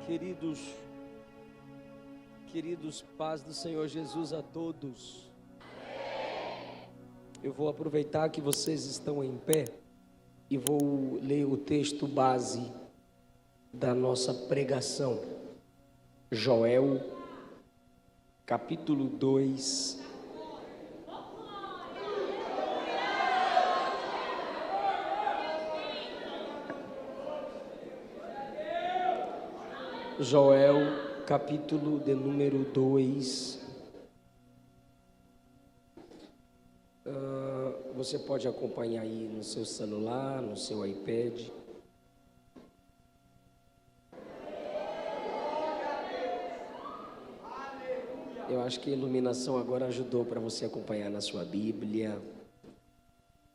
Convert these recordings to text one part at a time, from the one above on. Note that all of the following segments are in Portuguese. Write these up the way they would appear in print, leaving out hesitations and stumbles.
Queridos, paz do Senhor Jesus a todos. Eu vou aproveitar que vocês estão em pé e vou ler o texto base da nossa pregação. Joel, capítulo 2. Joel, capítulo de número 2. Você pode acompanhar aí no seu celular, no seu iPad. Eu acho que a iluminação agora ajudou para você acompanhar na sua Bíblia,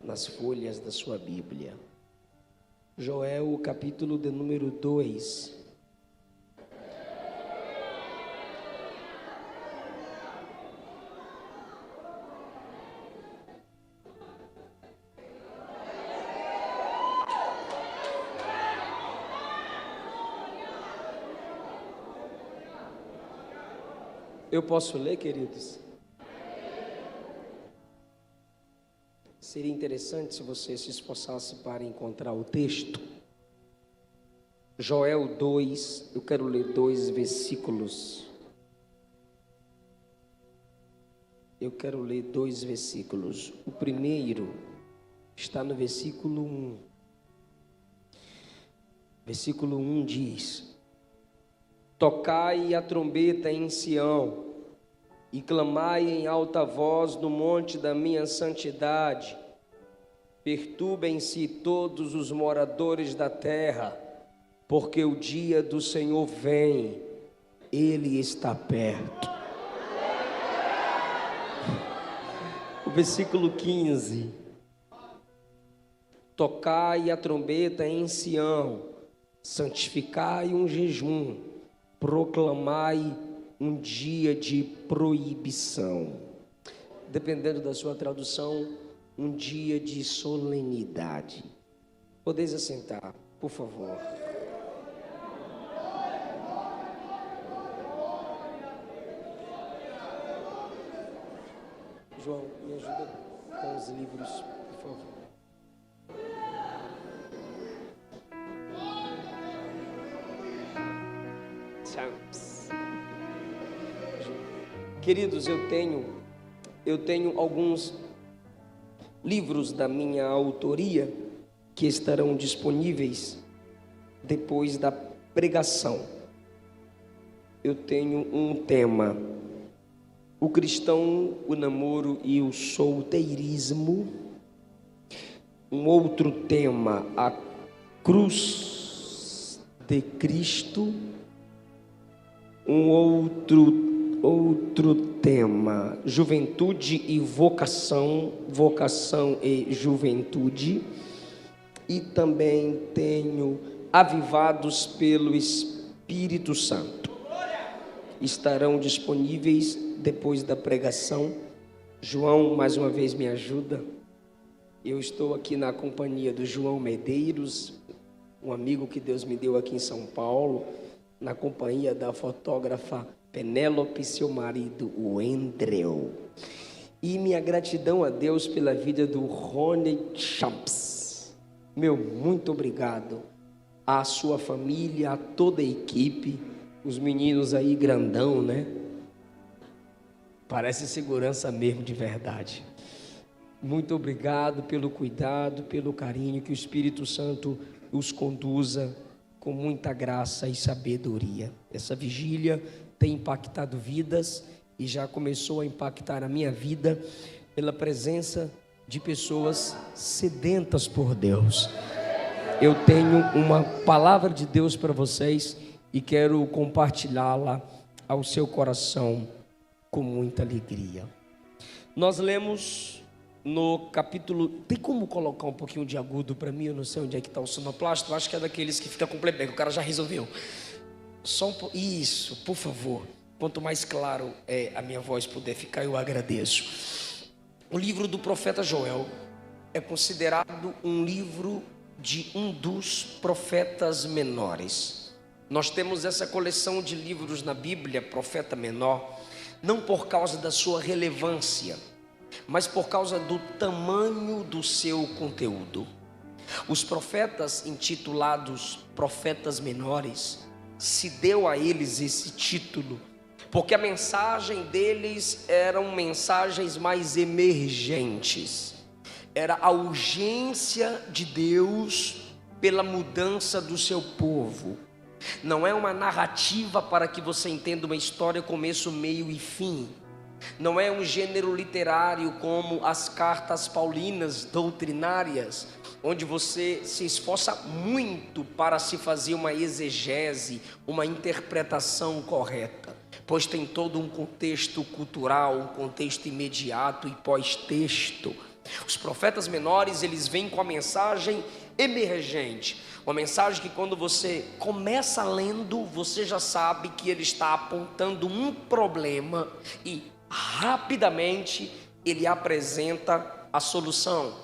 nas folhas da sua Bíblia. Joel, capítulo de número 2. Eu posso ler, queridos? Seria interessante se você se esforçasse para encontrar o texto. Joel 2, eu quero ler 2 versículos. Eu quero ler 2 versículos. O primeiro está no versículo 1. Versículo 1 diz: Tocai a trombeta em Sião, e clamai em alta voz no monte da minha santidade. Perturbem-se todos os moradores da terra, porque o dia do Senhor vem, Ele está perto. O versículo 15: Tocai a trombeta em Sião, santificai um jejum, proclamai um dia de proibição. Dependendo da sua tradução, um dia de solenidade. Podeis assentar, por favor. João, me ajuda com os livros, por favor. Queridos, eu tenho alguns livros da minha autoria que estarão disponíveis depois da pregação. Eu tenho um tema: o cristão, o namoro e o solteirismo. Um outro tema: a cruz de Cristo. Um outro tema: juventude e vocação, vocação e juventude. E também tenho avivados pelo Espírito Santo. Estarão disponíveis depois da pregação. João, mais uma vez, me ajuda. Eu estou aqui na companhia do João Medeiros, um amigo que Deus me deu aqui em São Paulo, na companhia da fotógrafa Penélope, seu marido, o Andrew. E minha gratidão a Deus pela vida do Rony Champs. Meu, muito obrigado. A sua família, a toda a equipe, os meninos aí grandão, né? Parece segurança mesmo, de verdade. Muito obrigado pelo cuidado, pelo carinho, que o Espírito Santo os conduza com muita graça e sabedoria. Essa vigília tem impactado vidas e já começou a impactar a minha vida pela presença de pessoas sedentas por Deus. Eu tenho uma palavra de Deus para vocês e quero compartilhá-la ao seu coração com muita alegria. Nós lemos no capítulo... Tem como colocar um pouquinho de agudo para mim? Eu não sei onde é que está o sonoplasta. Eu acho que é daqueles que fica com playback. O cara já resolveu. Só Isso, por favor. Quanto mais claro a minha voz puder ficar, eu agradeço. O livro do profeta Joel é considerado um livro de um dos profetas menores. Nós temos essa coleção de livros na Bíblia, Profeta Menor, não por causa da sua relevância, mas por causa do tamanho do seu conteúdo. Os profetas intitulados profetas menores, se deu a eles esse título, porque a mensagem deles eram mensagens mais emergentes. Era a urgência de Deus pela mudança do seu povo. Não é uma narrativa para que você entenda uma história, começo, meio e fim. Não é um gênero literário como as cartas paulinas doutrinárias, onde você se esforça muito para se fazer uma exegese, uma interpretação correta, pois tem todo um contexto cultural, um contexto imediato e pós-texto. Os profetas menores, eles vêm com a mensagem emergente, uma mensagem que quando você começa lendo, você já sabe que ele está apontando um problema e rapidamente ele apresenta a solução.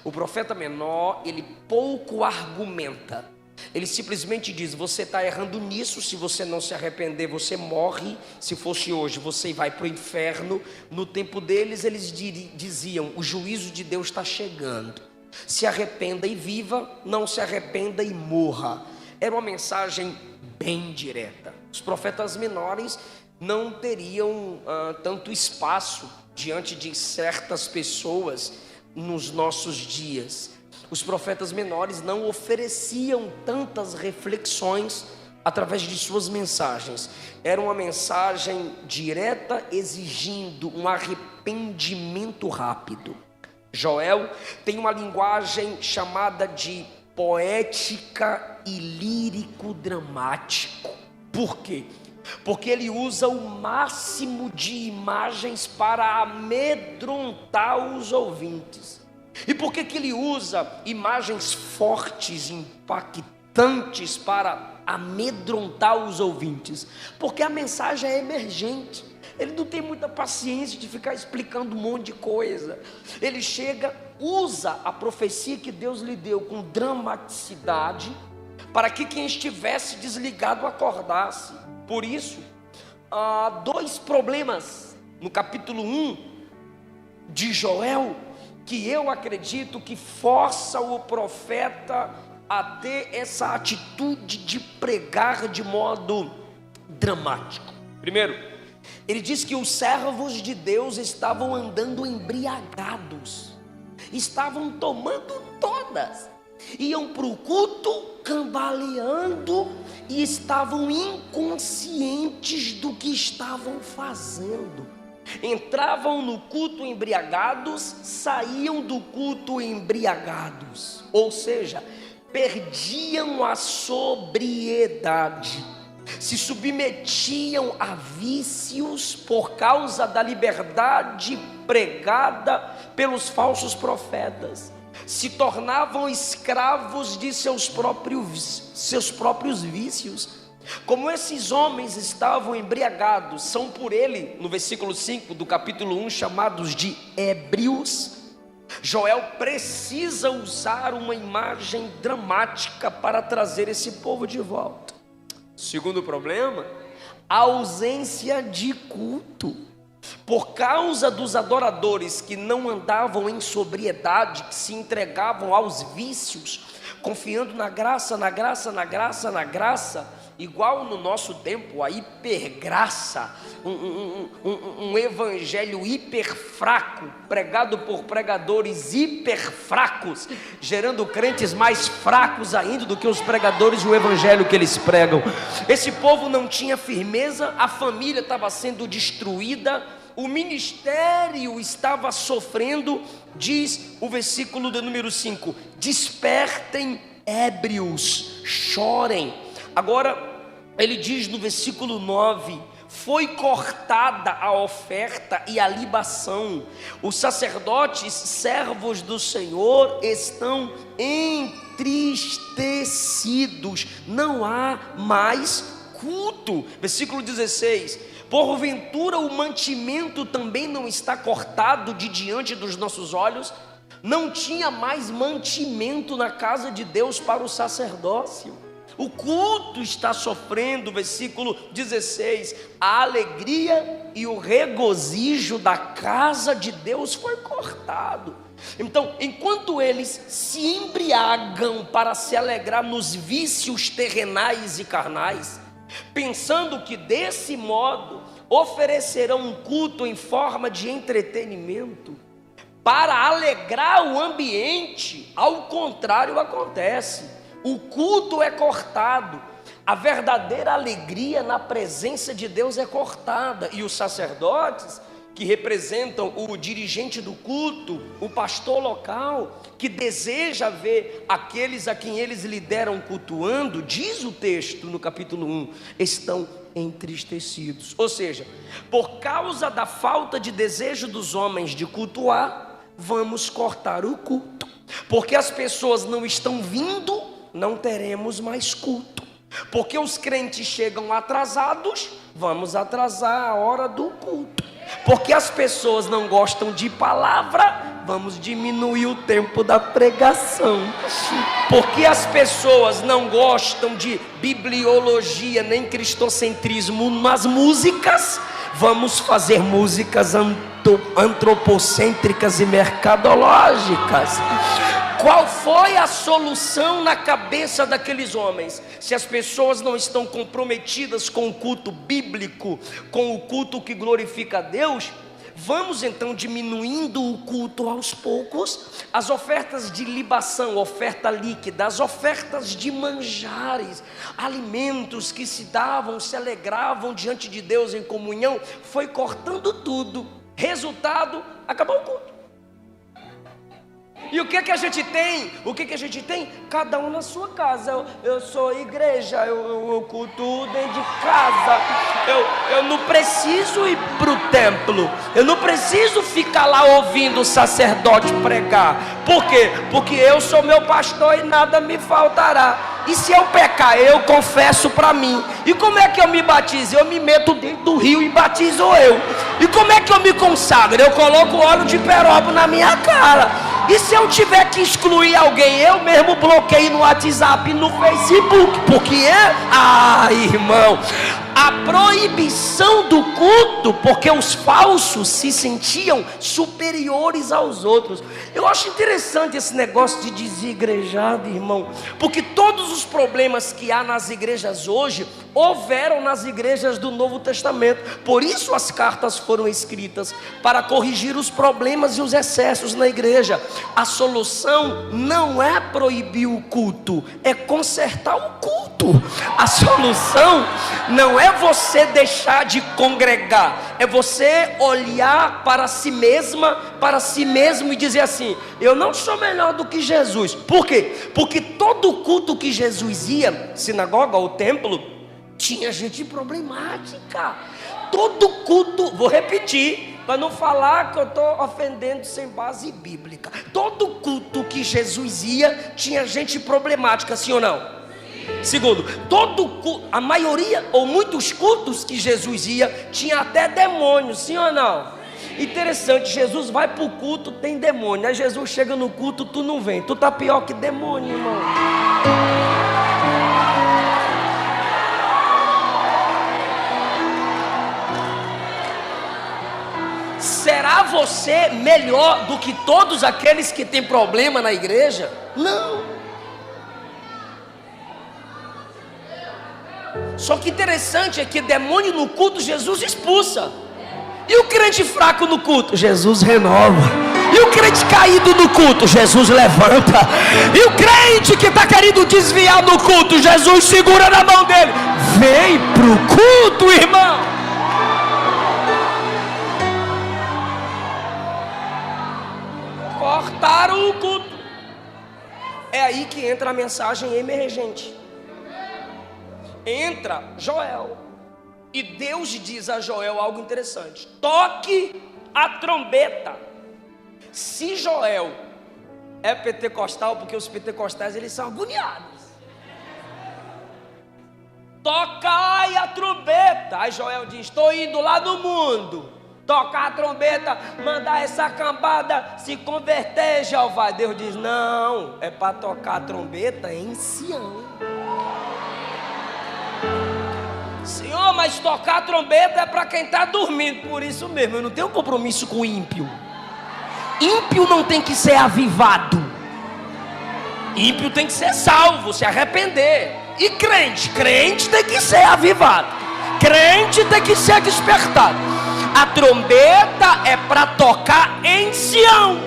O profeta menor, ele pouco argumenta, ele simplesmente diz: você está errando nisso, se você não se arrepender você morre, se fosse hoje você vai para o inferno. No tempo deles eles diziam: o juízo de Deus está chegando, se arrependa e viva, não se arrependa e morra. Era uma mensagem bem direta. Os profetas menores não teriam tanto espaço diante de certas pessoas nos nossos dias. Os profetas menores não ofereciam tantas reflexões através de suas mensagens. Era uma mensagem direta, exigindo um arrependimento rápido. Joel tem uma linguagem chamada de poética e lírico-dramático. Por quê? Porque ele usa o máximo de imagens para amedrontar os ouvintes. E por que ele usa imagens fortes, impactantes para amedrontar os ouvintes? Porque a mensagem é emergente. Ele não tem muita paciência de ficar explicando um monte de coisa. Ele chega, usa a profecia que Deus lhe deu com dramaticidade, para que quem estivesse desligado acordasse. Por isso, há dois problemas no capítulo 1 de Joel, que eu acredito que força o profeta a ter essa atitude de pregar de modo dramático. Primeiro, ele diz que os servos de Deus estavam andando embriagados, estavam tomando todas, iam para o culto cambaleando e estavam inconscientes do que estavam fazendo. Entravam no culto embriagados, saíam do culto embriagados, ou seja, perdiam a sobriedade, se submetiam a vícios por causa da liberdade pregada pelos falsos profetas, se tornavam escravos de seus próprios vícios. Como esses homens estavam embriagados, são por ele, no versículo 5 do capítulo 1, chamados de ébrios. Joel precisa usar uma imagem dramática para trazer esse povo de volta. Segundo problema, a ausência de culto. Por causa dos adoradores que não andavam em sobriedade, que se entregavam aos vícios, confiando na graça, igual no nosso tempo, a hipergraça, um evangelho hiper fraco, pregado por pregadores hiper fracos, gerando crentes mais fracos ainda do que os pregadores do evangelho que eles pregam. Esse povo não tinha firmeza, a família estava sendo destruída, o ministério estava sofrendo. Diz o versículo de número 5: despertem ébrios, chorem. Agora ele diz no versículo 9: foi cortada a oferta e a libação, os sacerdotes, servos do Senhor, estão entristecidos, não há mais culto. Versículo 16: porventura o mantimento também não está cortado de diante dos nossos olhos? Não tinha mais mantimento na casa de Deus para o sacerdócio. O culto está sofrendo, versículo 16, a alegria e o regozijo da casa de Deus foi cortado. Então, enquanto eles se embriagam para se alegrar nos vícios terrenais e carnais, pensando que desse modo oferecerão um culto em forma de entretenimento, para alegrar o ambiente, ao contrário acontece, o culto é cortado, a verdadeira alegria na presença de Deus é cortada, e os sacerdotes, que representam o dirigente do culto, o pastor local, que deseja ver aqueles a quem eles lideram cultuando, diz o texto no capítulo 1, estão entristecidos. Ou seja, por causa da falta de desejo dos homens de cultuar, vamos cortar o culto, porque as pessoas não estão vindo, não teremos mais culto, porque os crentes chegam atrasados, vamos atrasar a hora do culto, porque as pessoas não gostam de palavra, vamos diminuir o tempo da pregação, porque as pessoas não gostam de bibliologia nem cristocentrismo nas músicas, vamos fazer músicas antropocêntricas e mercadológicas. Qual foi a solução na cabeça daqueles homens? Se as pessoas não estão comprometidas com o culto bíblico, com o culto que glorifica a Deus, vamos então diminuindo o culto aos poucos, as ofertas de libação, oferta líquida, as ofertas de manjares, alimentos que se davam, se alegravam diante de Deus em comunhão, foi cortando tudo. Resultado, acabou o culto. E o que a gente tem? O que a gente tem? Cada um na sua casa. Eu sou igreja, eu culto dentro de casa. Eu não preciso ir para o templo. Eu não preciso ficar lá ouvindo o sacerdote pregar. Por quê? Porque eu sou meu pastor e nada me faltará. E se eu pecar, eu confesso para mim. E como é que eu me batizo? Eu me meto dentro do rio e batizo eu. E como é que eu me consagro? Eu coloco óleo de peroba na minha cara. E se eu tiver que excluir alguém, eu mesmo bloqueio no WhatsApp e no Facebook, porque irmão, a proibição do culto, porque os falsos se sentiam superiores aos outros. Eu acho interessante esse negócio de desigrejado, irmão, porque todos os problemas que há nas igrejas hoje houveram nas igrejas do Novo Testamento. Por isso as cartas foram escritas, para corrigir os problemas e os excessos na igreja. A solução não é proibir o culto, é consertar o culto. A solução não é você deixar de congregar, é você olhar para si mesma, para si mesmo e dizer assim: eu não sou melhor do que Jesus. Por quê? Porque todo culto que Jesus ia, sinagoga ou templo, tinha gente problemática. Todo culto, vou repetir, para não falar que eu estou ofendendo sem base bíblica. Todo culto que Jesus ia, tinha gente problemática, sim ou não? Sim. Segundo, a maioria ou muitos cultos que Jesus ia, tinha até demônio, sim ou não? Interessante, Jesus vai para o culto, tem demônio. Aí Jesus chega no culto, tu não vem. Tu tá pior que demônio, irmão. Será você melhor do que todos aqueles que têm problema na igreja? Não. Só que interessante é que demônio no culto Jesus expulsa. E o crente fraco no culto? Jesus renova. E o crente caído no culto? Jesus levanta. E o crente que está querendo desviar do culto? Jesus segura na mão dele. Vem para o culto, irmão. Cortaram o culto. É aí que entra a mensagem emergente. Entra Joel. E Deus diz a Joel algo interessante: toque a trombeta. Se Joel é pentecostal, porque os pentecostais eles são agoniados. Tocai a trombeta. Aí Joel diz: estou indo lá no mundo tocar a trombeta, mandar essa cambada se converter, Jeová. Deus diz: não, é para tocar a trombeta em Sião. mas tocar a trombeta é para quem está dormindo. Por isso mesmo, eu não tenho compromisso com ímpio. Ímpio não tem que ser avivado. Ímpio tem que ser salvo, se arrepender. E crente tem que ser avivado. Crente tem que ser despertado. A trombeta é para tocar em Sião.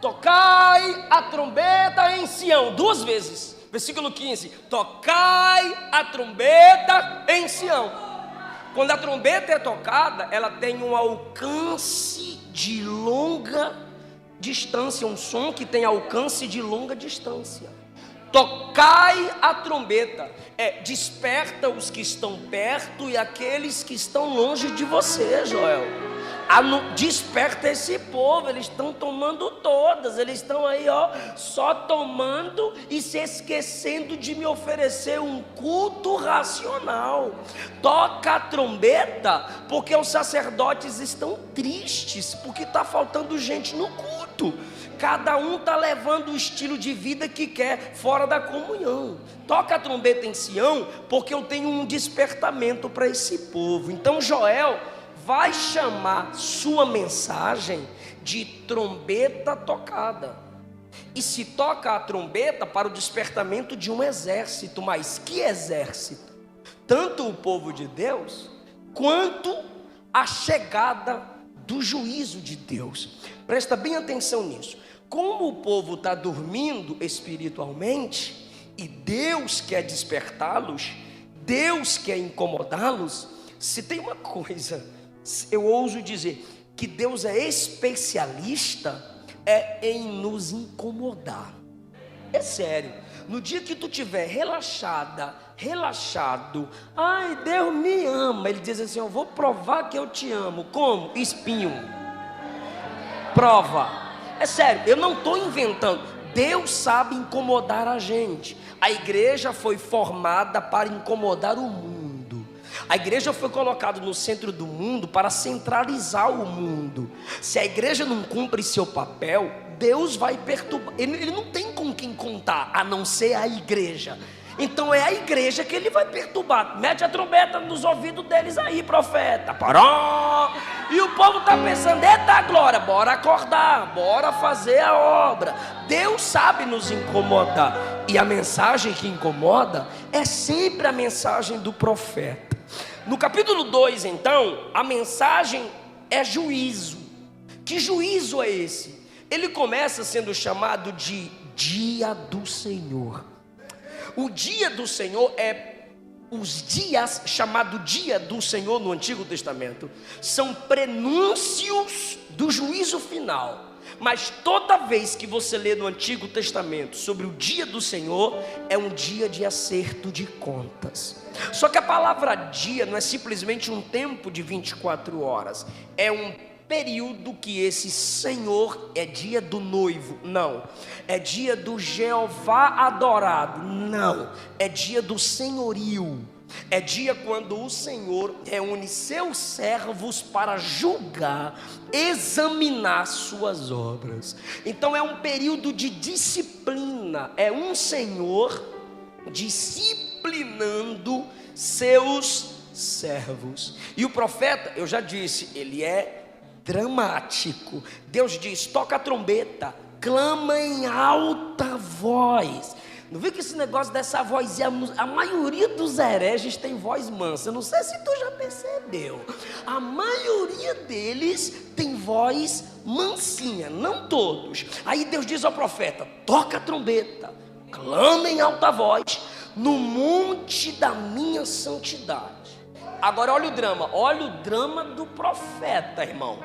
Tocai a trombeta em Sião, 2 vezes. Versículo 15: tocai a trombeta em Sião. Quando a trombeta é tocada, ela tem um alcance de longa distância, um som que tem alcance de longa distância. Tocai a trombeta, desperta os que estão perto e aqueles que estão longe de você, Joel. Desperta esse povo, eles estão tomando todas, eles estão aí, só tomando e se esquecendo de me oferecer um culto racional. Toca a trombeta, porque os sacerdotes estão tristes, porque está faltando gente no culto. Cada um está levando o estilo de vida que quer, fora da comunhão. Toca a trombeta em Sião, porque eu tenho um despertamento para esse povo. Então Joel vai chamar sua mensagem de trombeta tocada. E se toca a trombeta para o despertamento de um exército. Mas que exército? Tanto o povo de Deus, quanto a chegada do juízo de Deus. Presta bem atenção nisso. Como o povo está dormindo espiritualmente, e Deus quer despertá-los, Deus quer incomodá-los, se tem uma coisa, eu ouso dizer, que Deus é especialista, em nos incomodar. É sério. No dia que tu estiver relaxado, ai, Deus me ama, Ele diz assim, eu vou provar que eu te amo. Como? Espinho. Prova. É sério, eu não estou inventando. Deus sabe incomodar a gente. A igreja foi formada para incomodar o mundo. A igreja foi colocada no centro do mundo para centralizar o mundo. Se a igreja não cumpre seu papel, Deus vai perturbar. Ele não tem com quem contar, a não ser a igreja. Então é a igreja que Ele vai perturbar. Mete a trombeta nos ouvidos deles aí, profeta. Paró! E o povo está pensando, eita glória, bora acordar, bora fazer a obra. Deus sabe nos incomodar. E a mensagem que incomoda é sempre a mensagem do profeta. No capítulo 2, então, a mensagem é juízo. Que juízo é esse? Ele começa sendo chamado de Dia do Senhor. O dia do Senhor os dias, chamado Dia do Senhor no Antigo Testamento, são prenúncios do juízo final. Mas toda vez que você lê no Antigo Testamento sobre o dia do Senhor, é um dia de acerto de contas. Só que a palavra dia não é simplesmente um tempo de 24 horas, é um período que esse Senhor é dia do noivo, não, é dia do Jeová adorado, não, é dia do senhorio, é dia quando o Senhor reúne seus servos para julgar, examinar suas obras. Então é um período de disciplina, é um Senhor disciplinando seus servos. E o profeta, eu já disse, ele é dramático. Deus diz, toca a trombeta, clama em alta voz. Não viu que esse negócio dessa voz, a maioria dos hereges tem voz mansa. Eu não sei se tu já percebeu. A maioria deles tem voz mansinha, não todos. Aí Deus diz ao profeta, toca a trombeta, clama em alta voz, no monte da minha santidade. Agora olha o drama do profeta, irmão.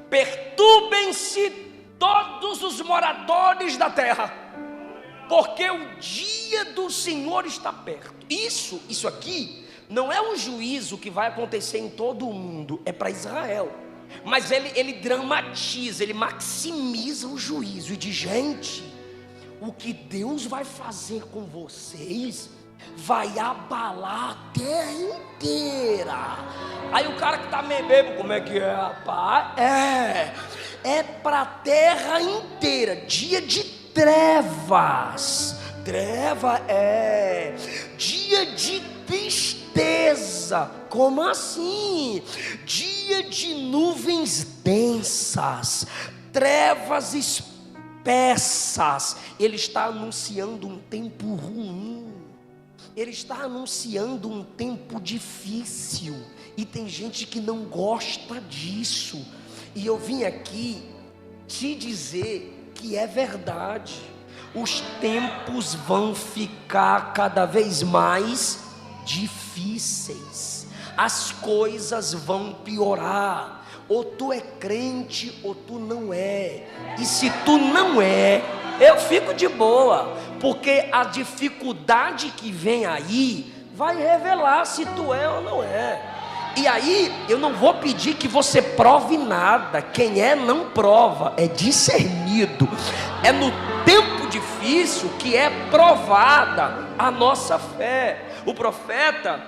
Perturbem-se todos os moradores da terra, porque o dia do Senhor está perto. Isso aqui não é um juízo que vai acontecer em todo o mundo, é para Israel. Mas ele dramatiza, ele maximiza o juízo e diz, gente, o que Deus vai fazer com vocês vai abalar a terra inteira. Aí o cara que está meio bebo, como é que é, rapaz? É para a terra inteira, dia de trevas, Treva é dia de tristeza. Como assim? Dia de nuvens densas, trevas espessas. Ele está anunciando um tempo ruim. Ele está anunciando um tempo difícil. E tem gente que não gosta disso. E eu vim aqui te dizer que é verdade. Os tempos vão ficar cada vez mais difíceis. As coisas vão piorar. Ou tu é crente ou tu não é. E se tu não é, eu fico de boa, porque a dificuldade que vem aí vai revelar se tu é ou não é. E aí eu não vou pedir que você prove nada. Quem é não prova, é discernido. É no tempo difícil que é provada a nossa fé. O profeta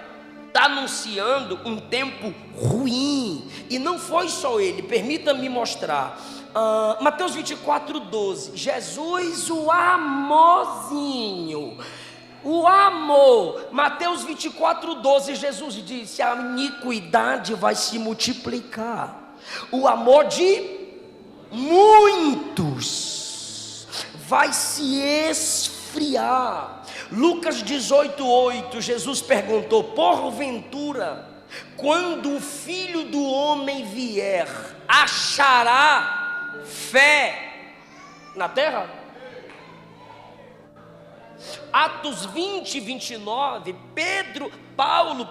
está anunciando um tempo ruim. E não foi só ele, permita-me mostrar. Mateus 24:12. Jesus, o amorzinho, o amor. Mateus 24:12, Jesus disse: a iniquidade vai se multiplicar, o amor de muitos vai se esfriar. Lucas 18:8, Jesus perguntou: porventura, quando o Filho do Homem vier, achará fé na terra? Atos 20:29, Paulo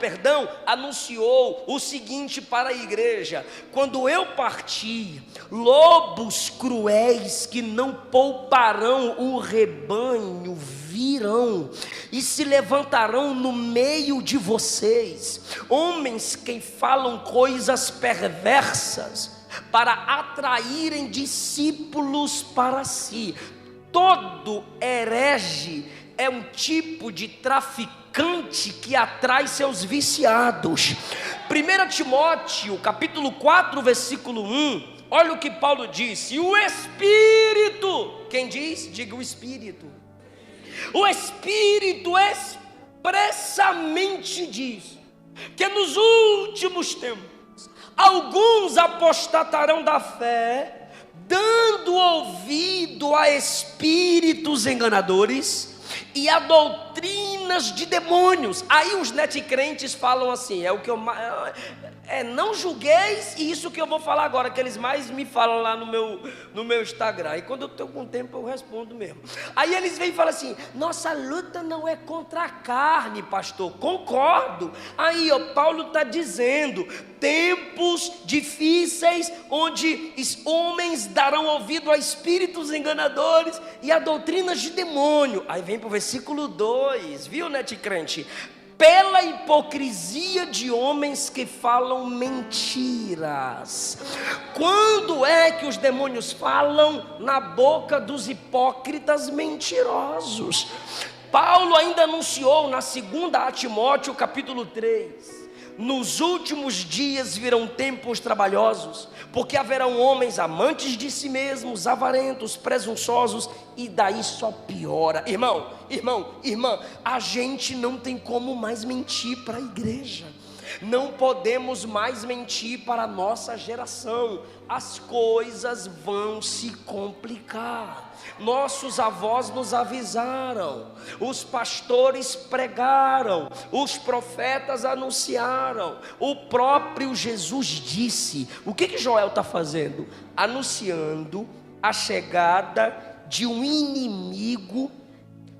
anunciou o seguinte para a igreja: quando eu partir, lobos cruéis que não pouparão o rebanho virão e se levantarão no meio de vocês, homens que falam coisas perversas para atraírem discípulos para si. Todo herege é um tipo de traficante que atrai seus viciados. 1 Timóteo capítulo 4 versículo 1, olha o que Paulo disse: o Espírito, quem diz? Diga o Espírito. O Espírito expressamente diz que nos últimos tempos alguns apostatarão da fé, dando ouvido a espíritos enganadores e a doutrinas de demônios. Aí os netcrentes falam assim, não julgueis, e isso que eu vou falar agora, que eles mais me falam lá no meu Instagram, e quando eu estou com tempo eu respondo mesmo. Aí eles vêm e falam assim: nossa luta não é contra a carne, pastor. Concordo. Aí Paulo está dizendo: tempos difíceis, onde os homens darão ouvido a espíritos enganadores e a doutrinas de demônio. Aí vem para o versículo 2, viu, netcrente? Pela hipocrisia de homens que falam mentiras. Quando é que os demônios falam? Na boca dos hipócritas mentirosos. Paulo ainda anunciou na 2 Timóteo capítulo 3: nos últimos dias virão tempos trabalhosos, porque haverão homens amantes de si mesmos, avarentos, presunçosos, e daí só piora. Irmã, a gente não tem como mais mentir para a igreja. Não podemos mais mentir para a nossa geração. As coisas vão se complicar. Nossos avós nos avisaram, os pastores pregaram, os profetas anunciaram, o próprio Jesus disse. O que Joel está fazendo? Anunciando a chegada de um inimigo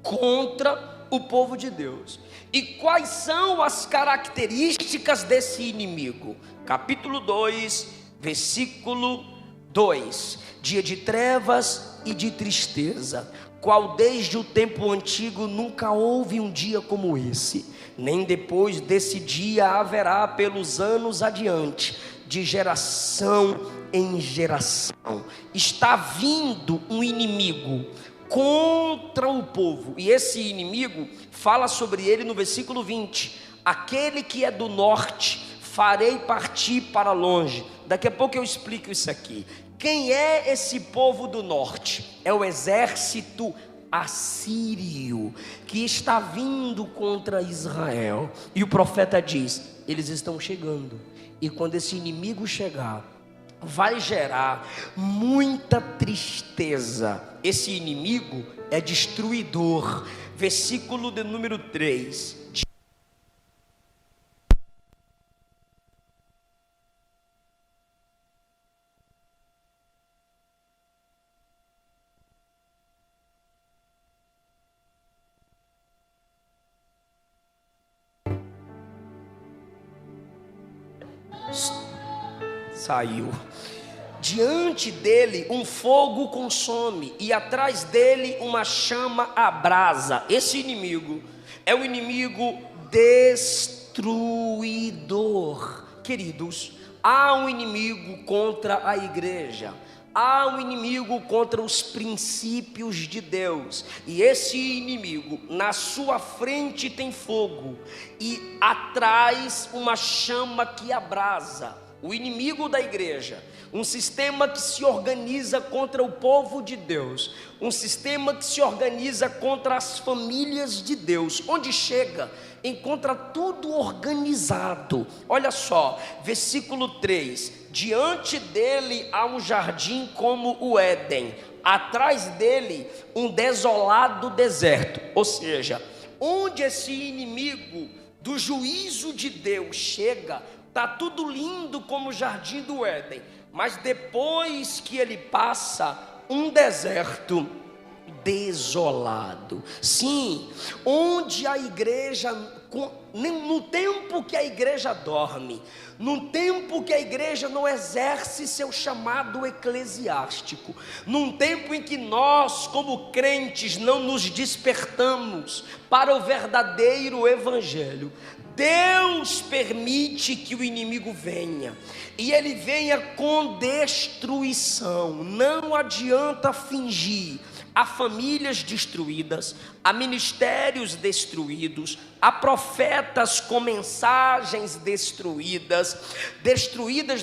contra o povo de Deus. E quais são as características desse inimigo? Capítulo 2, versículo 2: dia de trevas e de tristeza, qual desde o tempo antigo nunca houve um dia como esse, nem depois desse dia haverá pelos anos adiante, de geração em geração. Está vindo um inimigo contra o povo, e esse inimigo fala sobre ele no versículo 20: aquele que é do norte farei partir para longe. Daqui a pouco eu explico isso aqui. Quem é esse povo do norte? É o exército assírio que está vindo contra Israel. E o profeta diz: eles estão chegando, e quando esse inimigo chegar, vai gerar muita tristeza. Esse inimigo é destruidor. Versículo de número 3. Saiu. Diante dele um fogo consome, e atrás dele uma chama abrasa. Esse inimigo é o inimigo destruidor. Queridos, há um inimigo contra a igreja, há um inimigo contra os princípios de Deus, e esse inimigo, na sua frente tem fogo, e atrás uma chama que abrasa. O inimigo da igreja, um sistema que se organiza contra o povo de Deus, um sistema que se organiza contra as famílias de Deus. Onde chega, encontra tudo organizado. Olha só, versículo 3: diante dele há um jardim como o Éden, atrás dele um desolado deserto. Ou seja, onde esse inimigo do juízo de Deus chega, está tudo lindo como o jardim do Éden, mas depois que ele passa, um deserto desolado. Sim, onde a igreja, no tempo que a igreja dorme, num tempo que a igreja não exerce seu chamado eclesiástico, num tempo em que nós, como crentes, não nos despertamos para o verdadeiro evangelho, Deus permite que o inimigo venha, e ele venha com destruição. Não adianta fingir. Há famílias destruídas, há ministérios destruídos, há profetas com mensagens destruídas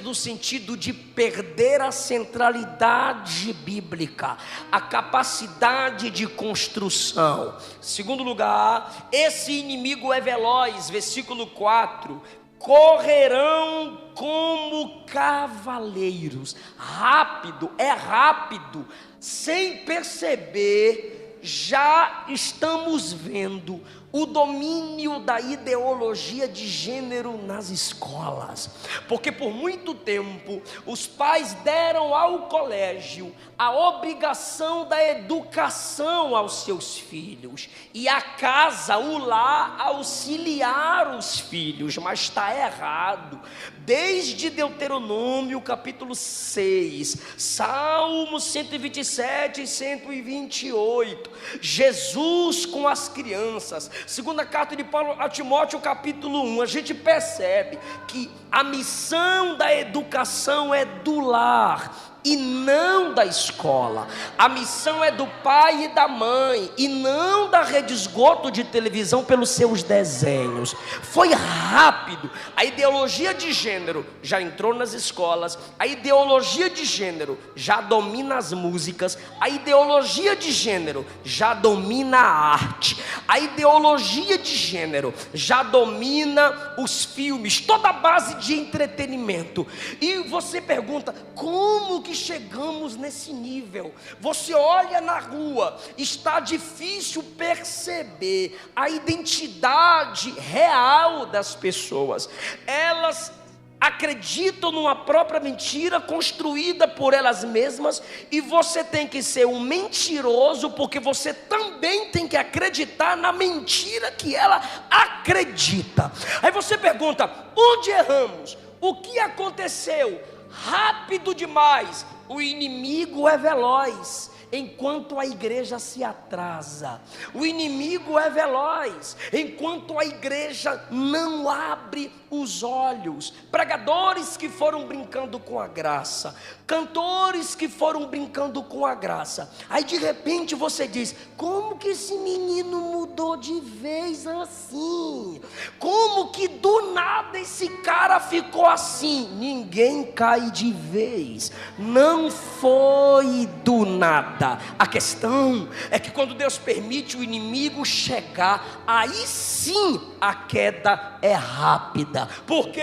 no sentido de perder a centralidade bíblica, a capacidade de construção. Segundo lugar, esse inimigo é veloz. Versículo 4: correrão como cavaleiros. Rápido, é rápido. Sem perceber, já estamos vendo o domínio da ideologia de gênero nas escolas, porque por muito tempo os pais deram ao colégio a obrigação da educação aos seus filhos, e a casa, o lar, auxiliar os filhos, mas está errado. Desde Deuteronômio capítulo 6, Salmo 127 e 128, Jesus com as crianças, segunda carta de Paulo a Timóteo capítulo 1, a gente percebe que a missão da educação é do lar e não da escola. A missão é do pai e da mãe, e não da rede esgoto de televisão pelos seus desenhos. Foi rápido. A ideologia de gênero já entrou nas escolas, a ideologia de gênero já domina as músicas, a ideologia de gênero já domina a arte, a ideologia de gênero já domina os filmes, toda a base de entretenimento. E você pergunta: como que chegamos nesse nível? Você olha na rua, está difícil perceber a identidade real das pessoas. Elas acreditam numa própria mentira construída por elas mesmas, e você tem que ser um mentiroso, porque você também tem que acreditar na mentira que ela acredita. Aí você pergunta: onde erramos? O que aconteceu? Rápido demais. O inimigo é veloz, enquanto a igreja se atrasa. O inimigo é veloz, enquanto a igreja não abre os olhos. Pregadores que foram brincando com a graça, cantores que foram brincando com a graça. Aí de repente você diz: como que esse menino mudou de vez assim? assim? Como que do nada esse cara ficou assim? Ninguém cai de vez. Não foi do nada. A questão é que quando Deus permite o inimigo chegar, aí sim a queda é rápida. Por quê?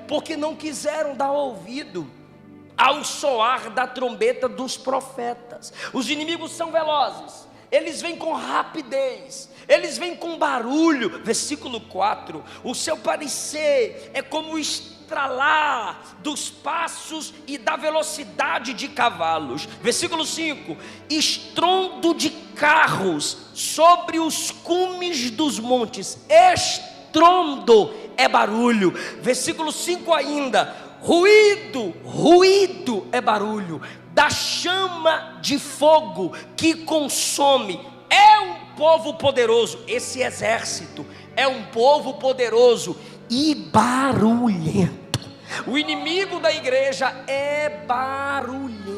Porque não quiseram dar ouvido ao soar da trombeta dos profetas. Os inimigos são velozes, eles vêm com rapidez, eles vêm com barulho. Versículo 4: o seu parecer é como o estralar dos passos e da velocidade de cavalos. Versículo 5: estrondo de carros sobre os cumes dos montes. Estrondo é barulho. Versículo 5 ainda: ruído é barulho da chama de fogo que consome. É um povo poderoso. Esse exército é um povo poderoso e barulhento. O inimigo da igreja é barulhento.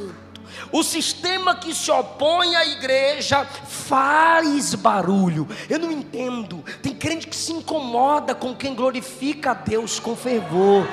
O sistema que se opõe à igreja faz barulho. Eu não entendo. Tem crente que se incomoda com quem glorifica a Deus com fervor.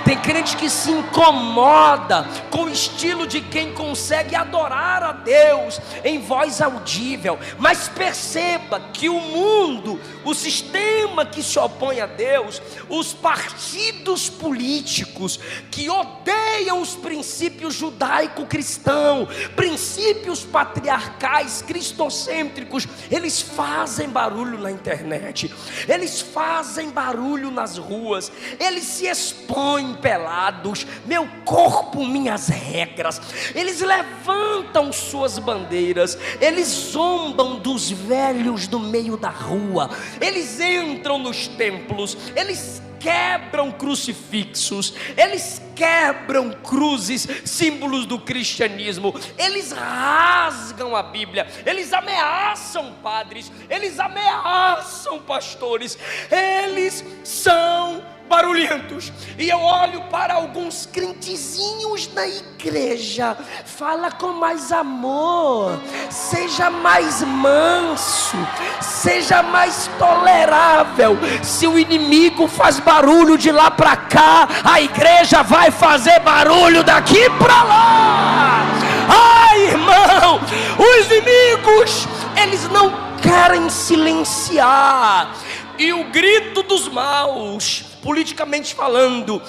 Tem crente que se incomoda com o estilo de quem consegue adorar a Deus em voz audível. Mas perceba que o mundo, o sistema que se opõe a Deus, os partidos políticos que odeiam os princípios judaico-cristãos, princípios patriarcais, cristocêntricos, eles fazem barulho na internet, eles fazem barulho nas ruas, eles se expõem pelados. Meu corpo, minhas regras. Eles levantam suas bandeiras, eles zombam dos velhos do meio da rua, eles entram nos templos, eles quebram crucifixos, eles quebram cruzes, símbolos do cristianismo, eles rasgam a Bíblia, eles ameaçam padres, eles ameaçam pastores, eles são barulhentos. E eu olho para alguns crentezinhos da igreja, fala com mais amor, seja mais manso, seja mais tolerável. Se o inimigo faz barulho de lá para cá, a igreja vai fazer barulho daqui para lá. Ai, irmão, os inimigos, eles não querem silenciar. E o grito dos maus, politicamente falando,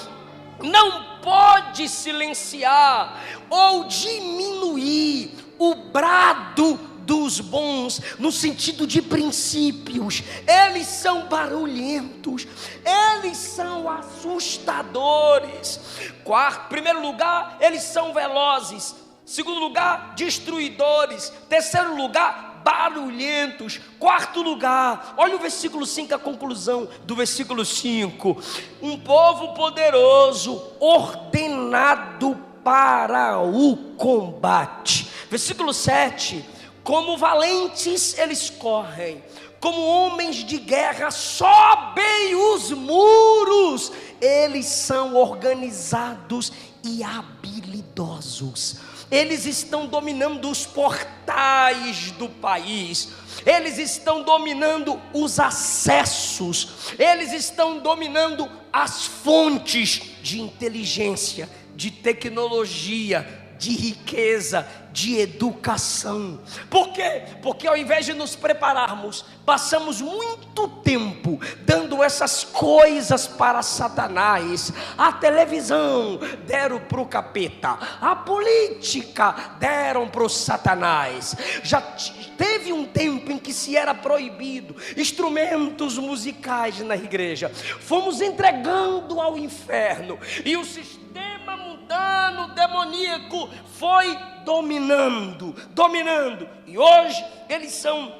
não pode silenciar ou diminuir o brado dos bons, no sentido de princípios. Eles são barulhentos, eles são assustadores. Primeiro lugar, eles são velozes. Segundo lugar, destruidores. Terceiro lugar, barulhentos. Quarto lugar, olha o versículo 5, a conclusão do versículo 5: um povo poderoso, ordenado para o combate. Versículo 7: como valentes eles correm, como homens de guerra sobem os muros. Eles são organizados e habilidosos. Eles estão dominando os portais do país, eles estão dominando os acessos, eles estão dominando as fontes de inteligência, de tecnologia, de riqueza, de educação. Por quê? Porque ao invés de nos prepararmos, passamos muito tempo dando essas coisas para Satanás. A televisão deram para o capeta, a política deram para o Satanás. Já teve um tempo em que se era proibido instrumentos musicais na igreja, fomos entregando ao inferno, e o sistema mundano, demoníaco foi dominando, e hoje eles são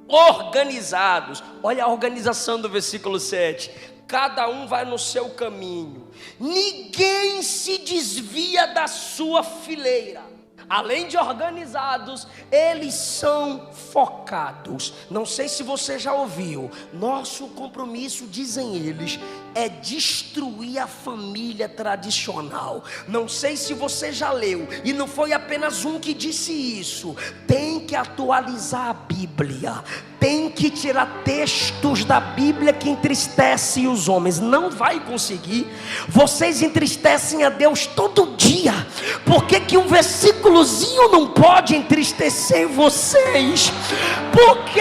organizados. Olha a organização do versículo 7: cada um vai no seu caminho, ninguém se desvia da sua fileira. Além de organizados, eles são focados. Não sei se você já ouviu, nosso compromisso, dizem eles, é destruir a família tradicional. Não sei se você já leu, e não foi apenas um que disse isso. Tem que atualizar a Bíblia, tem que tirar textos da Bíblia que entristecem os homens. Não vai conseguir. Vocês entristecem a Deus todo dia. Por que que um versículozinho não pode entristecer vocês? Por que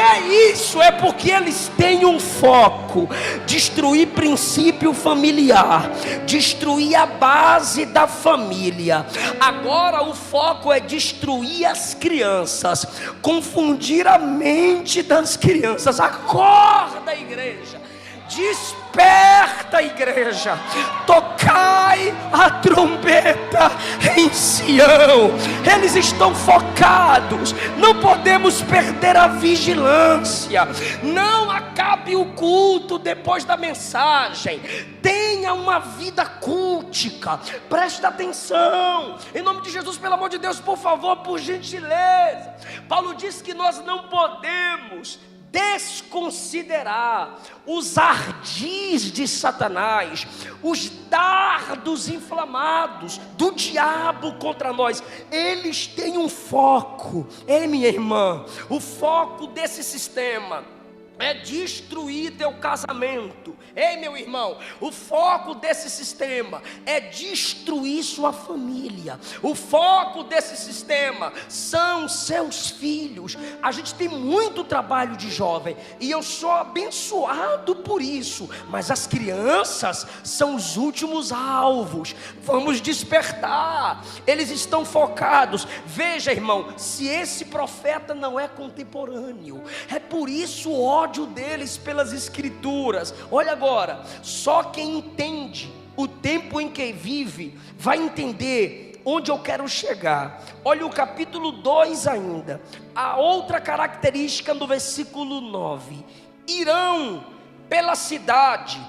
isso? É porque eles têm um foco: destruir princípio familiar, destruir a base da família. Agora o foco é destruir as crianças, confundir a mente das crianças. Acorda, igreja, desperta, igreja, tocai a trombeta em Sião. Eles estão focados, não podemos perder a vigilância. Não acabe o culto depois da mensagem, tenha uma vida cultica, presta atenção, em nome de Jesus, pelo amor de Deus, por favor, por gentileza. Paulo diz que nós não podemos desconsiderar os ardis de Satanás, os dardos inflamados do diabo contra nós. Eles têm um foco, minha irmã, o foco desse sistema é destruir teu casamento. Ei, meu irmão, o foco desse sistema é destruir sua família. O foco desse sistema são seus filhos. A gente tem muito trabalho de jovem e eu sou abençoado por isso, mas as crianças são os últimos alvos. Vamos despertar. Eles estão focados. Veja, irmão, se esse profeta não é contemporâneo, é por isso o ódio deles pelas escrituras. Olha agora, só quem entende o tempo em que vive vai entender onde eu quero chegar. Olha o capítulo 2 ainda, a outra característica do versículo 9: irão pela cidade,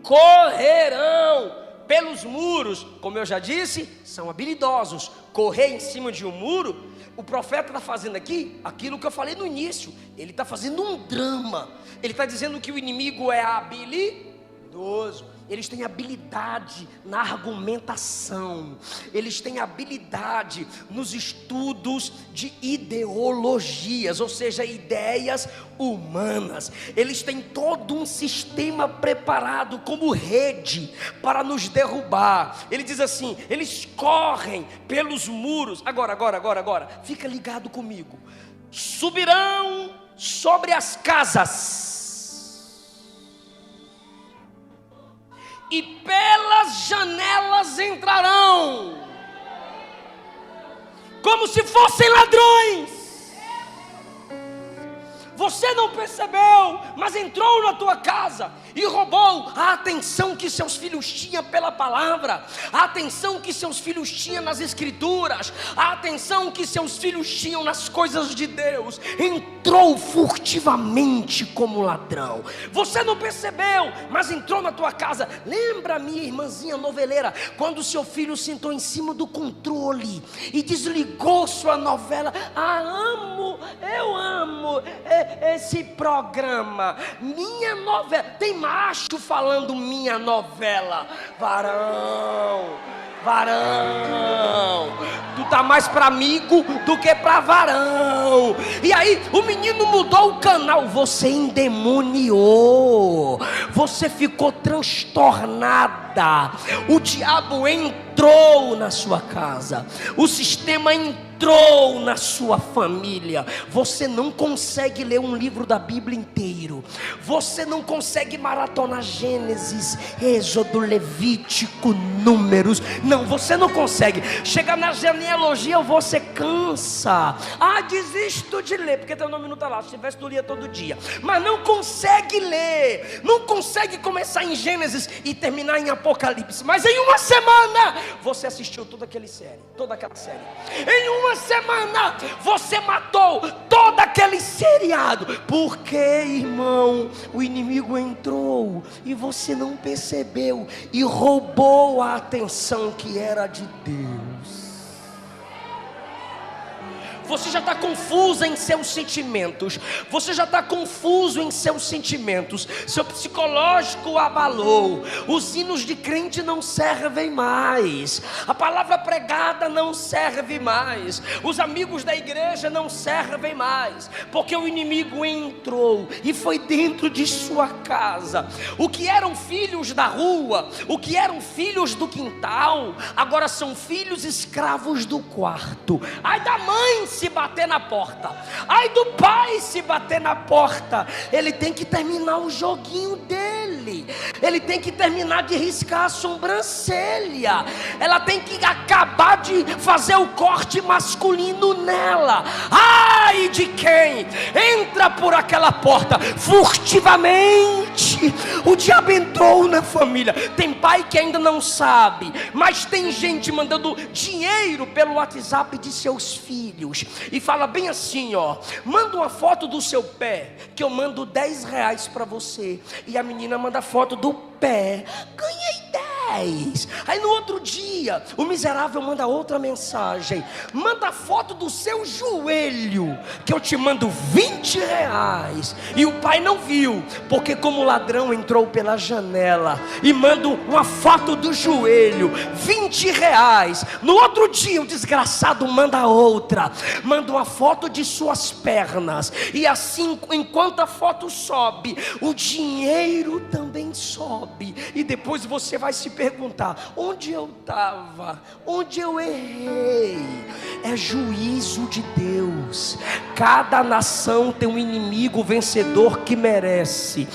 correrão pelos muros. Como eu já disse, são habilidosos. Correr em cima de um muro, o profeta está fazendo aqui aquilo que eu falei no início. Ele está fazendo um drama. Ele está dizendo que o inimigo é habilidoso. Eles têm habilidade na argumentação, eles têm habilidade nos estudos de ideologias, ou seja, ideias humanas. Eles têm todo um sistema preparado como rede para nos derrubar. Ele diz assim: eles correm pelos muros. Agora, fica ligado comigo. Subirão sobre as casas e pelas janelas entrarão, como se fossem ladrões. Você não percebeu, mas entrou na tua casa e roubou a atenção que seus filhos tinham pela palavra, a atenção que seus filhos tinham nas escrituras, a atenção que seus filhos tinham nas coisas de Deus. Entrou furtivamente como ladrão. Você não percebeu, mas entrou na tua casa. Lembra, minha irmãzinha noveleira, quando o seu filho sentou em cima do controle e desligou sua novela? Eu amo esse programa, minha novela. Tem macho falando minha novela. Varão, tu tá mais para amigo do que para varão. E aí o menino mudou o canal. Você endemoniou, você ficou transtornada. O diabo entrou na sua casa, o sistema entrou na sua família. Você não consegue ler um livro da Bíblia inteiro, você não consegue maratonar Gênesis, Êxodo, Levítico, Números. Não, você não consegue. Chegar na genealogia você cansa. Desisto de ler, porque teu nome não está lá. Se tivesse, tu lia todo dia. Mas não consegue ler, não consegue começar em Gênesis e terminar em Apocalipse. Mas em uma semana você assistiu toda aquela série. Em uma semana você matou todo aquele seriado. Porque, irmão, o inimigo entrou e você não percebeu e roubou a atenção que era de Deus. Você já está confusa em seus sentimentos. Você já está confuso em seus sentimentos. Seu psicológico abalou. Os hinos de crente não servem mais. A palavra pregada não serve mais. Os amigos da igreja não servem mais. Porque o inimigo entrou e foi dentro de sua casa. O que eram filhos da rua, o que eram filhos do quintal, agora são filhos escravos do quarto. Ai da mãe se bater na porta, ai do pai se bater na porta. Ele tem que terminar o joguinho dele. Ele tem que terminar de riscar a sobrancelha. Ela tem que acabar de fazer o corte masculino nela. Ai de quem entra por aquela porta furtivamente. O diabo entrou na família. Tem pai que ainda não sabe, mas tem gente mandando dinheiro pelo WhatsApp de seus filhos e fala bem assim, ó: manda uma foto do seu pé que eu mando R$10 para você. E a menina manda foto do pé, ganhei 10. Aí no outro dia o miserável manda outra mensagem: manda a foto do seu joelho que eu te mando R$20. E o pai não viu, porque como ladrão entrou pela janela e manda uma foto do joelho, R$20. No outro dia o desgraçado manda outra, manda uma foto de suas pernas. E assim, enquanto a foto sobe, o dinheiro também sobe. E depois você vai se perguntar: onde eu estava? Onde eu errei? É juízo de Deus. Cada nação tem um inimigo vencedor que merece.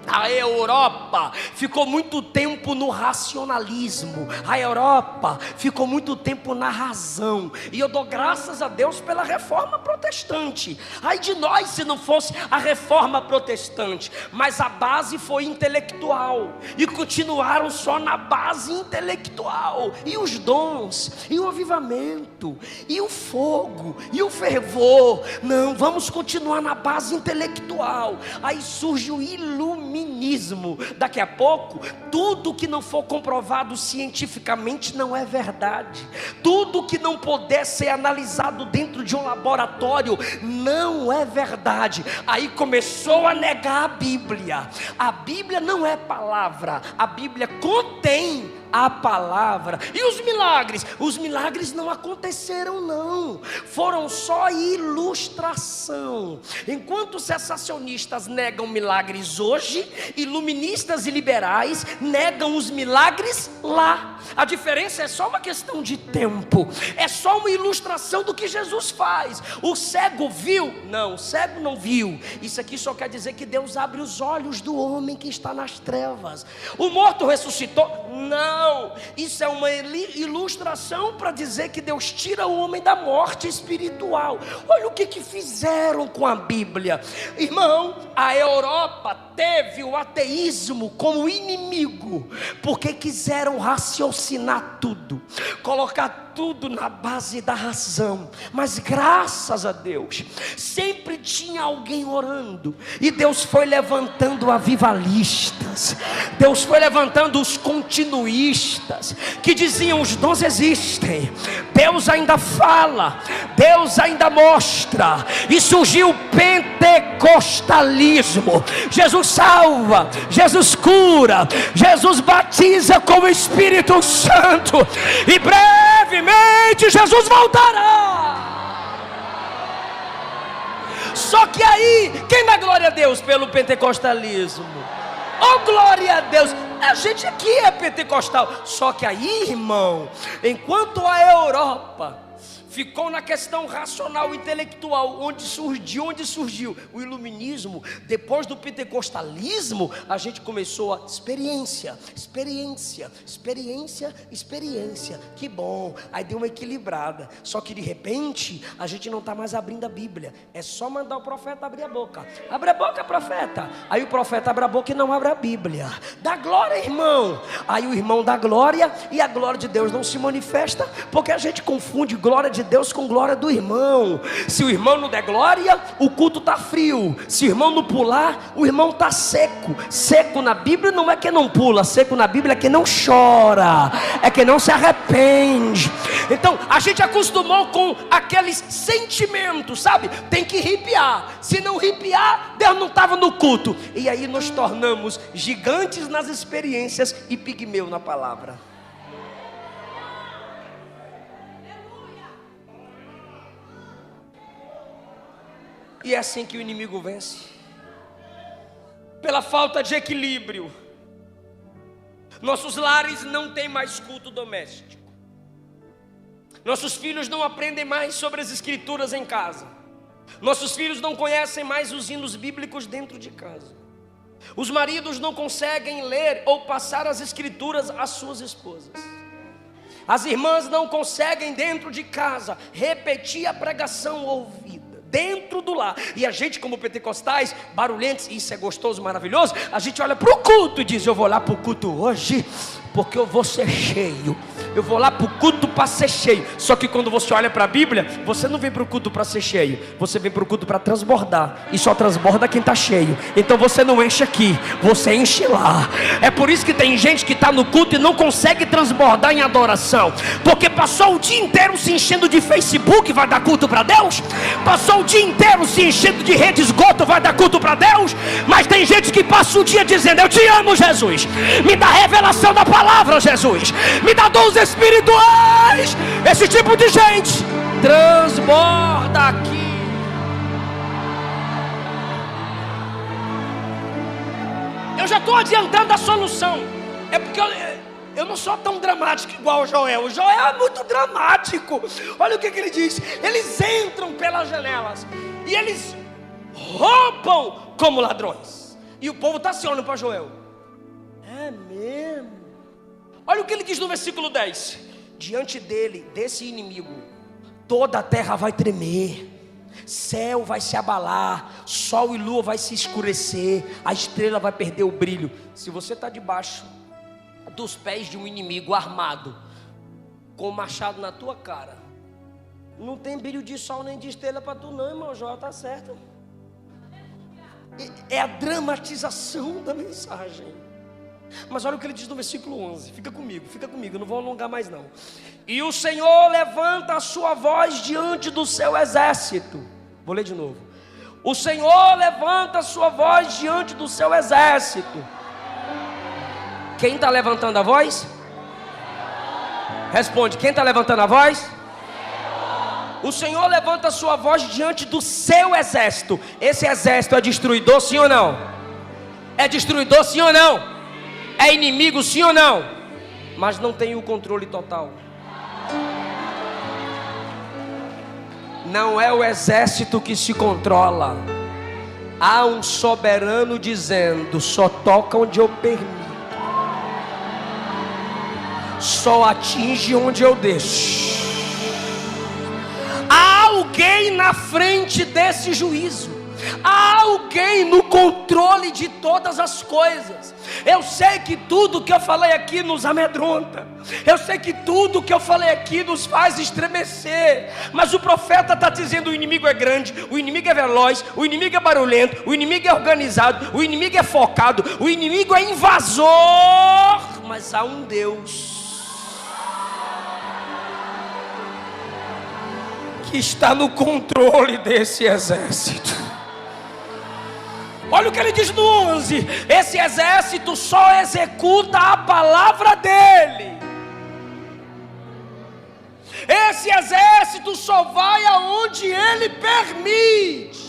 A Europa ficou muito tempo no racionalismo. A Europa ficou muito tempo na razão. E eu dou graças a Deus pela reforma protestante. Ai de nós se não fosse a reforma protestante. Mas a base foi intelectual. E continuaram só na base intelectual. E os dons, e o avivamento, e o fogo, e o fervor. Não, vamos continuar na base intelectual. Aí surge o iluminismo. Daqui a pouco, tudo que não for comprovado cientificamente não é verdade. Tudo que não puder ser analisado dentro de um laboratório não é verdade. Aí começou a negar a Bíblia. A Bíblia não é palavra, a Bíblia contém a palavra. E os milagres? Os milagres não aconteceram não, foram só ilustração. Enquanto os sensacionistas negam milagres hoje, iluministas e liberais negam os milagres lá. A diferença é só uma questão de tempo. É só uma ilustração do que Jesus faz. O cego viu? Não, o cego não viu. Isso aqui só quer dizer que Deus abre os olhos do homem que está nas trevas. O morto ressuscitou? Não. Isso é uma ilustração para dizer que Deus tira o homem da morte espiritual. Olha o que fizeram com a Bíblia. Irmão, a Europa teve o ateísmo como inimigo, porque quiseram raciocinar tudo, colocar tudo na base da razão. Mas graças a Deus, sempre tinha alguém orando, e Deus foi levantando avivalistas, Deus foi levantando os continuistas, que diziam: os dons existem, Deus ainda fala, Deus ainda mostra. E surgiu o pentecostalismo. Jesus salva, Jesus cura, Jesus batiza com o Espírito Santo, e brevemente Jesus voltará. Só que aí, quem dá glória a Deus pelo pentecostalismo? Oh, glória a Deus! A gente aqui é pentecostal. Só que aí, irmão, enquanto a Europa ficou na questão racional, intelectual, onde surgiu o iluminismo, depois do pentecostalismo, a gente começou a experiência. Que bom, aí deu uma equilibrada. Só que de repente, a gente não está mais abrindo a Bíblia. É só mandar o profeta abrir a boca. Abre a boca, profeta. Aí o profeta abre a boca e não abre a Bíblia. Dá glória, irmão. Aí o irmão dá glória, e a glória de Deus não se manifesta, porque a gente confunde glória de de Deus com glória do irmão. Se o irmão não der glória, o culto está frio. Se o irmão não pular, o irmão está seco. Seco na Bíblia não é quem não pula, seco na Bíblia é quem não chora, é quem não se arrepende. Então a gente acostumou com aqueles sentimentos, sabe? Tem que ripiar. Se não ripiar, Deus não estava no culto. E aí nos tornamos gigantes nas experiências e pigmeu na palavra. E é assim que o inimigo vence, pela falta de equilíbrio. Nossos lares não têm mais culto doméstico. Nossos filhos não aprendem mais sobre as escrituras em casa. Nossos filhos não conhecem mais os hinos bíblicos dentro de casa. Os maridos não conseguem ler ou passar as escrituras às suas esposas. As irmãs não conseguem dentro de casa repetir a pregação ouvida dentro do lar. E a gente, como pentecostais, barulhentos, isso é gostoso, maravilhoso, a gente olha para o culto e diz: eu vou lá para o culto hoje porque eu vou ser cheio. Eu vou lá para o culto para ser cheio. Só que quando você olha para a Bíblia, você não vem para o culto para ser cheio, você vem para o culto para transbordar. E só transborda quem está cheio. Então você não enche aqui, você enche lá. É por isso que tem gente que está no culto e não consegue transbordar em adoração, porque passou o dia inteiro se enchendo de Facebook, vai dar culto para Deus? Passou o dia inteiro se enchendo de rede esgoto, vai dar culto para Deus? Mas tem gente que passa o dia dizendo: eu te amo, Jesus, me dá revelação da palavra, Jesus, me dá dons espirituais. Esse tipo de gente transborda aqui. Eu já estou adiantando a solução. É porque eu não sou tão dramático igual o Joel. O Joel é muito dramático. Olha o que ele diz: eles entram pelas janelas e eles roubam como ladrões. E o povo está se olhando para Joel. É mesmo? Olha o que ele diz no versículo 10: diante dele, desse inimigo, toda a terra vai tremer, céu vai se abalar, sol e lua vai se escurecer, a estrela vai perder o brilho. Se você está debaixo dos pés de um inimigo armado, com o machado na tua cara, não tem brilho de sol nem de estrela para tu não, irmão. Joel está certo. É a dramatização da mensagem. Mas olha o que ele diz no versículo 11. Fica comigo, eu não vou alongar mais não. E o Senhor levanta a sua voz diante do seu exército. Vou ler de novo. O Senhor levanta a sua voz diante do seu exército. Quem está levantando a voz? Responde, quem está levantando a voz? O Senhor levanta a sua voz diante do seu exército. Esse exército é destruidor, sim ou não? É destruidor, sim ou não? É inimigo, sim ou não? Mas não tem o controle total. Não é o exército que se controla. Há um soberano dizendo: só toca onde eu permito, só atinge onde eu deixo. Há alguém na frente desse juízo. Há alguém no controle de todas as coisas. Eu sei que tudo que eu falei aqui nos amedronta. Eu sei que tudo que eu falei aqui nos faz estremecer. Mas o profeta está dizendo: o inimigo é grande, o inimigo é veloz, o inimigo é barulhento, o inimigo é organizado, o inimigo é focado, o inimigo é invasor. Mas há um Deus que está no controle desse exército. Olha o que ele diz no 11: esse exército só executa a palavra dele. Esse exército só vai aonde ele permite.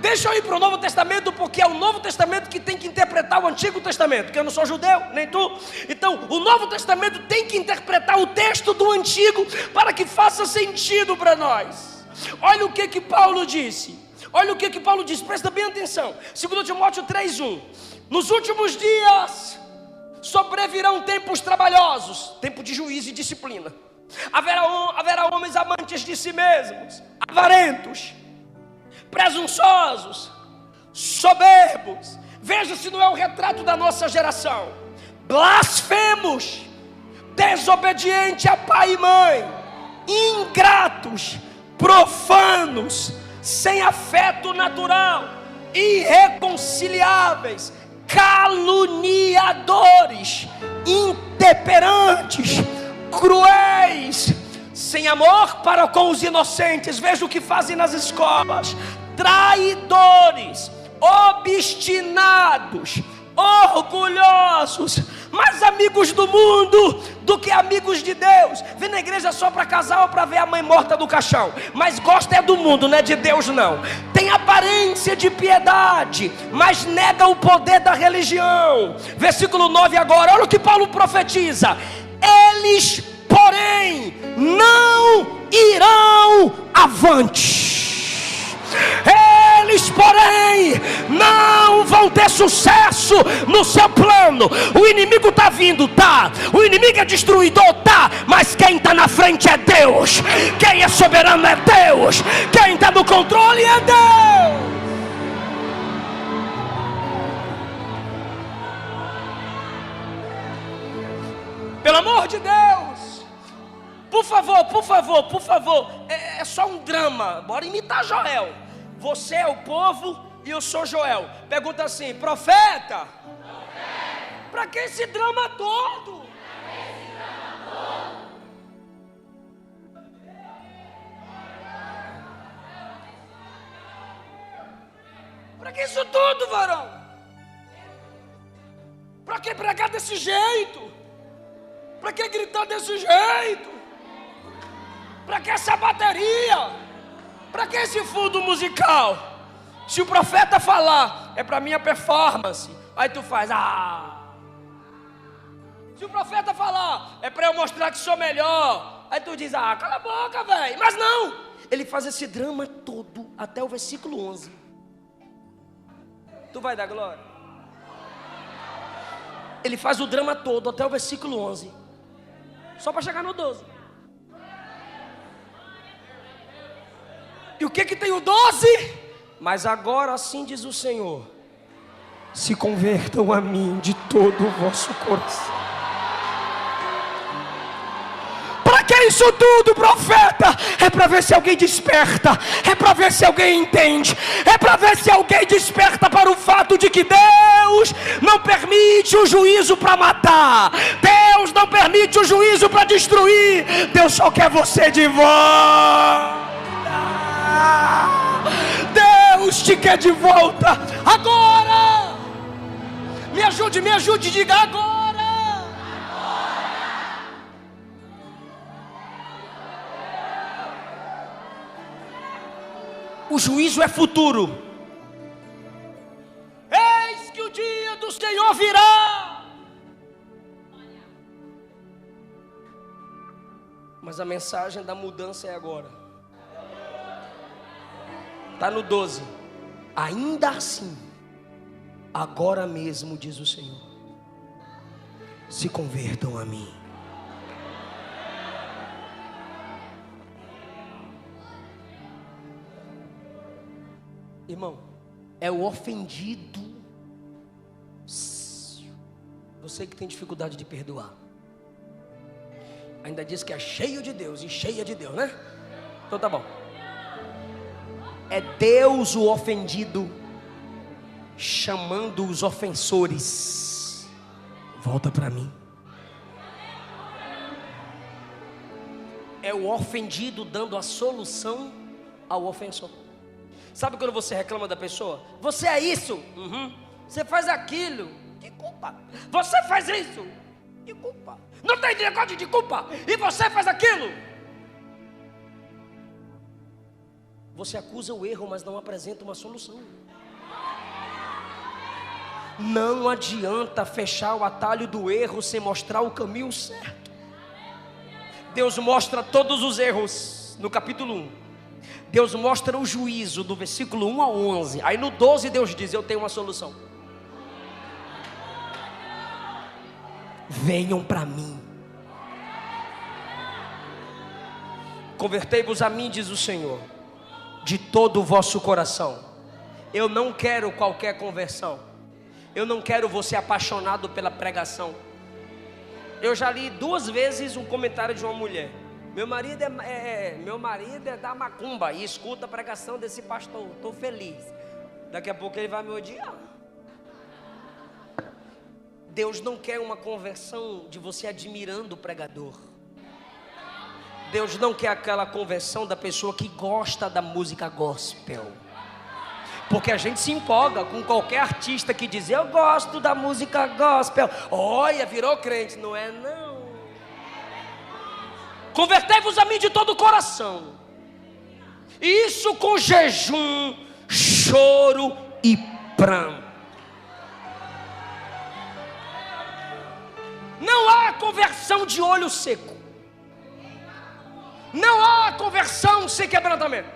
Deixa eu ir para o Novo Testamento, porque é o Novo Testamento que tem que interpretar o Antigo Testamento, porque eu não sou judeu, nem tu. Então o Novo Testamento tem que interpretar o texto do Antigo para que faça sentido para nós. Olha o que Paulo disse. Olha o que Paulo diz, presta bem atenção. 2 Timóteo 3:1. Nos últimos dias sobrevirão tempos trabalhosos, tempo de juízo e disciplina. Haverá homens amantes de si mesmos, avarentos, presunçosos, soberbos. Veja se não é o retrato da nossa geração. Blasfemos, desobediente a pai e mãe, ingratos, profanos, sem afeto natural, irreconciliáveis, caluniadores, intemperantes, cruéis, sem amor para com os inocentes. Veja o que fazem nas escolas: traidores, obstinados, orgulhosos, mais amigos do mundo do que amigos de Deus. Vem na igreja só para casar ou para ver a mãe morta do caixão, mas gosta é do mundo, não é de Deus não. Tem aparência de piedade, mas nega o poder da religião. Versículo 9 agora, olha o que Paulo profetiza: eles, porém, não irão avante. Eles, porém, não vão ter sucesso no seu plano. O inimigo está vindo, tá? O inimigo é destruidor, tá? Mas quem está na frente é Deus. Quem é soberano é Deus. Quem está no controle é Deus. Pelo amor de Deus, por favor, é só um drama. Bora imitar Joel. Você é o povo e eu sou Joel. Pergunta assim: profeta, para que esse drama todo? Para que isso tudo, varão? Para que pregar desse jeito? Para que gritar desse jeito? Para que essa bateria? Para que esse fundo musical? Se o profeta falar, é para minha performance, aí tu faz, Se o profeta falar, é para eu mostrar que sou melhor, aí tu diz, cala a boca, velho. Mas não, ele faz esse drama todo até o versículo 11. Tu vai dar glória? Ele faz o drama todo até o versículo 11, só para chegar no 12. E o que tem o 12? Mas agora assim diz o Senhor: se convertam a mim de todo o vosso coração. Para que isso tudo, profeta? É para ver se alguém desperta, é para ver se alguém entende, é para ver se alguém desperta para o fato de que Deus não permite o juízo para matar, Deus não permite o juízo para destruir, Deus só quer você de volta. Deus te quer de volta agora. Me ajude, diga agora. O juízo é futuro. Eis que o dia do Senhor virá. Mas a mensagem da mudança é agora. Está no 12. Ainda assim, agora mesmo, diz o Senhor, se convertam a mim. Irmão, é o ofendido. Você que tem dificuldade de perdoar, ainda diz que é cheio de Deus e cheia de Deus, né? Então tá bom. É Deus o ofendido chamando os ofensores. Volta para mim. É o ofendido dando a solução ao ofensor. Sabe quando você reclama da pessoa? Você é isso, você faz aquilo, que culpa? Você faz isso, que culpa? Não tem negócio de culpa, e você faz aquilo. Você acusa o erro, mas não apresenta uma solução. Não adianta fechar o atalho do erro sem mostrar o caminho certo. Deus mostra todos os erros no capítulo 1. Deus mostra o juízo do versículo 1 a 11. Aí no 12 Deus diz: eu tenho uma solução. Venham para mim. Convertei-vos a mim, diz o Senhor, de todo o vosso coração. Eu não quero qualquer conversão. Eu não quero você apaixonado pela pregação. Eu já li 2 vezes um comentário de uma mulher. Meu marido é da macumba e escuta a pregação desse pastor. Estou feliz. Daqui a pouco ele vai me odiar. Deus não quer uma conversão de você admirando o pregador. Deus não quer aquela conversão da pessoa que gosta da música gospel. Porque a gente se empolga com qualquer artista que diz: eu gosto da música gospel. Olha, virou crente. Não é não. Convertei-vos a mim de todo o coração. Isso com jejum, choro e pranto. Não há conversão de olho seco. Não há conversão sem quebrantamento.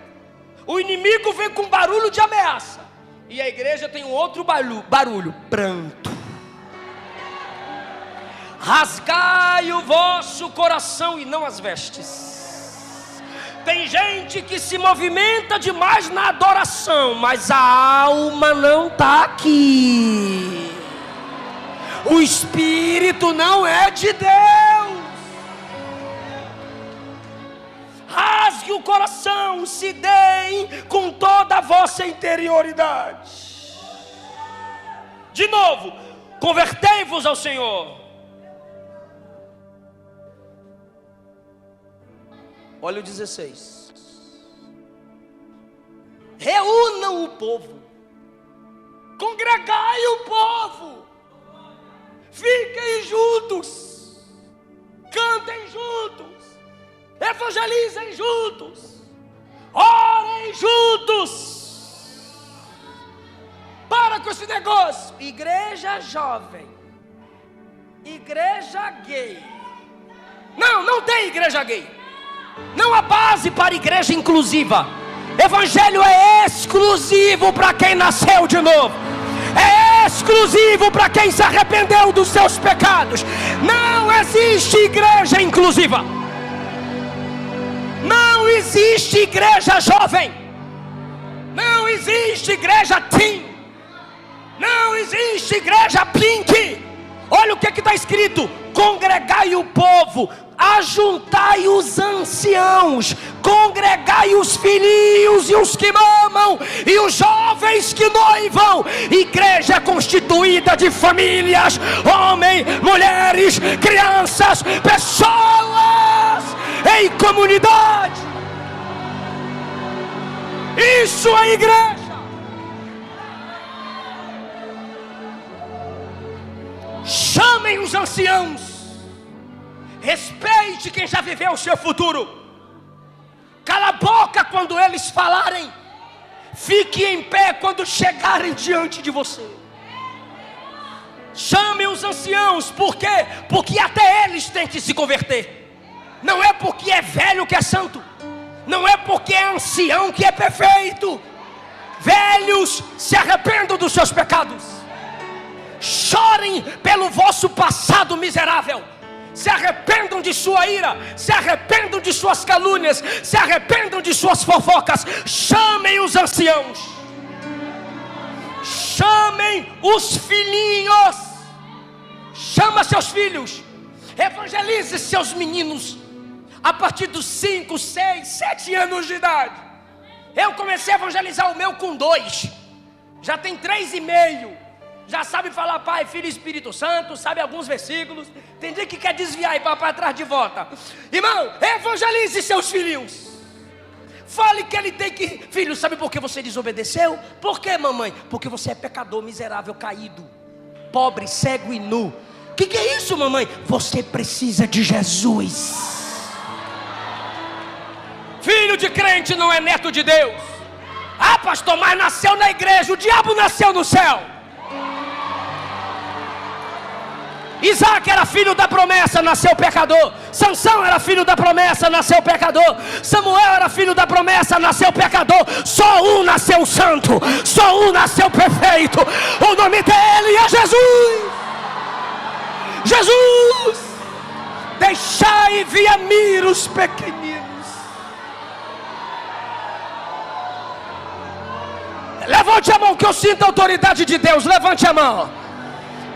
O inimigo vem com barulho de ameaça. E a igreja tem um outro barulho, pranto. Rasgai o vosso coração e não as vestes. Tem gente que se movimenta demais na adoração, mas a alma não está aqui. O espírito não é de Deus. Rasgue o coração, se deem com toda a vossa interioridade. De novo, convertei-vos ao Senhor. Olha o 16. Reúnam o povo. Congregai o povo. Fiquem juntos. Cantem juntos. Evangelizem juntos. Orem juntos. Para com esse negócio. Igreja jovem. Igreja gay. Não tem igreja gay. Não há base para igreja inclusiva. Evangelho é exclusivo para quem nasceu de novo. É exclusivo para quem se arrependeu dos seus pecados. Não existe igreja inclusiva. Não existe igreja jovem. Não existe igreja teen. Não existe igreja pink. Olha o que está escrito: congregai o povo, ajuntai os anciãos, congregai os filhinhos e os que mamam, e os jovens que noivam. Igreja constituída de famílias, homens, mulheres, crianças, pessoas em comunidade. Isso é igreja. Chamem os anciãos. Respeite quem já viveu o seu futuro. Cala a boca quando eles falarem. Fique em pé quando chegarem diante de você. Chame os anciãos. Por quê? Porque até eles têm que se converter. Não é porque é velho que é santo. Não é porque é ancião que é perfeito. Velhos, se arrependam dos seus pecados. Chorem pelo vosso passado miserável. Se arrependam de sua ira. Se arrependam de suas calúnias. Se arrependam de suas fofocas. Chamem os anciãos. Chamem os filhinhos. Chama seus filhos. Evangelize seus meninos. A partir dos 5, 6, 7 anos de idade. Eu comecei a evangelizar o meu com 2. Já tem 3,5. Já sabe falar Pai, Filho e Espírito Santo. Sabe alguns versículos. Tem dia que quer desviar e vai para trás de volta. Irmão, evangelize seus filhinhos. Fale que ele tem que... Filho, sabe por que você desobedeceu? Por que, mamãe? Porque você é pecador, miserável, caído, pobre, cego e nu. Que é isso, mamãe? Você precisa de Jesus. Filho de crente não é neto de Deus. Ah, pastor, mas nasceu na igreja. O diabo nasceu no céu. Isaac era filho da promessa, nasceu pecador. Sansão era filho da promessa, nasceu pecador. Samuel era filho da promessa, nasceu pecador. Só um nasceu santo. Só um nasceu perfeito. O nome dele é Jesus. Jesus. Deixai vir a mim os pequeninos. Levante a mão que eu sinto a autoridade de Deus. Levante a mão.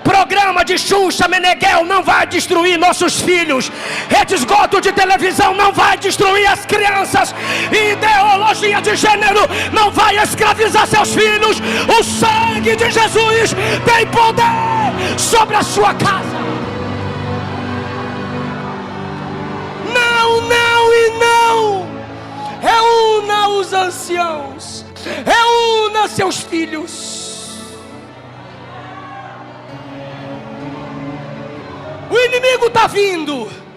Programa de Xuxa Meneghel não vai destruir nossos filhos. Rede esgoto de televisão não vai destruir as crianças. Ideologia de gênero não vai escravizar seus filhos. O sangue de Jesus tem poder sobre a sua casa. Não, não e não. Reúna os anciãos, reúna seus filhos. O inimigo está vindo.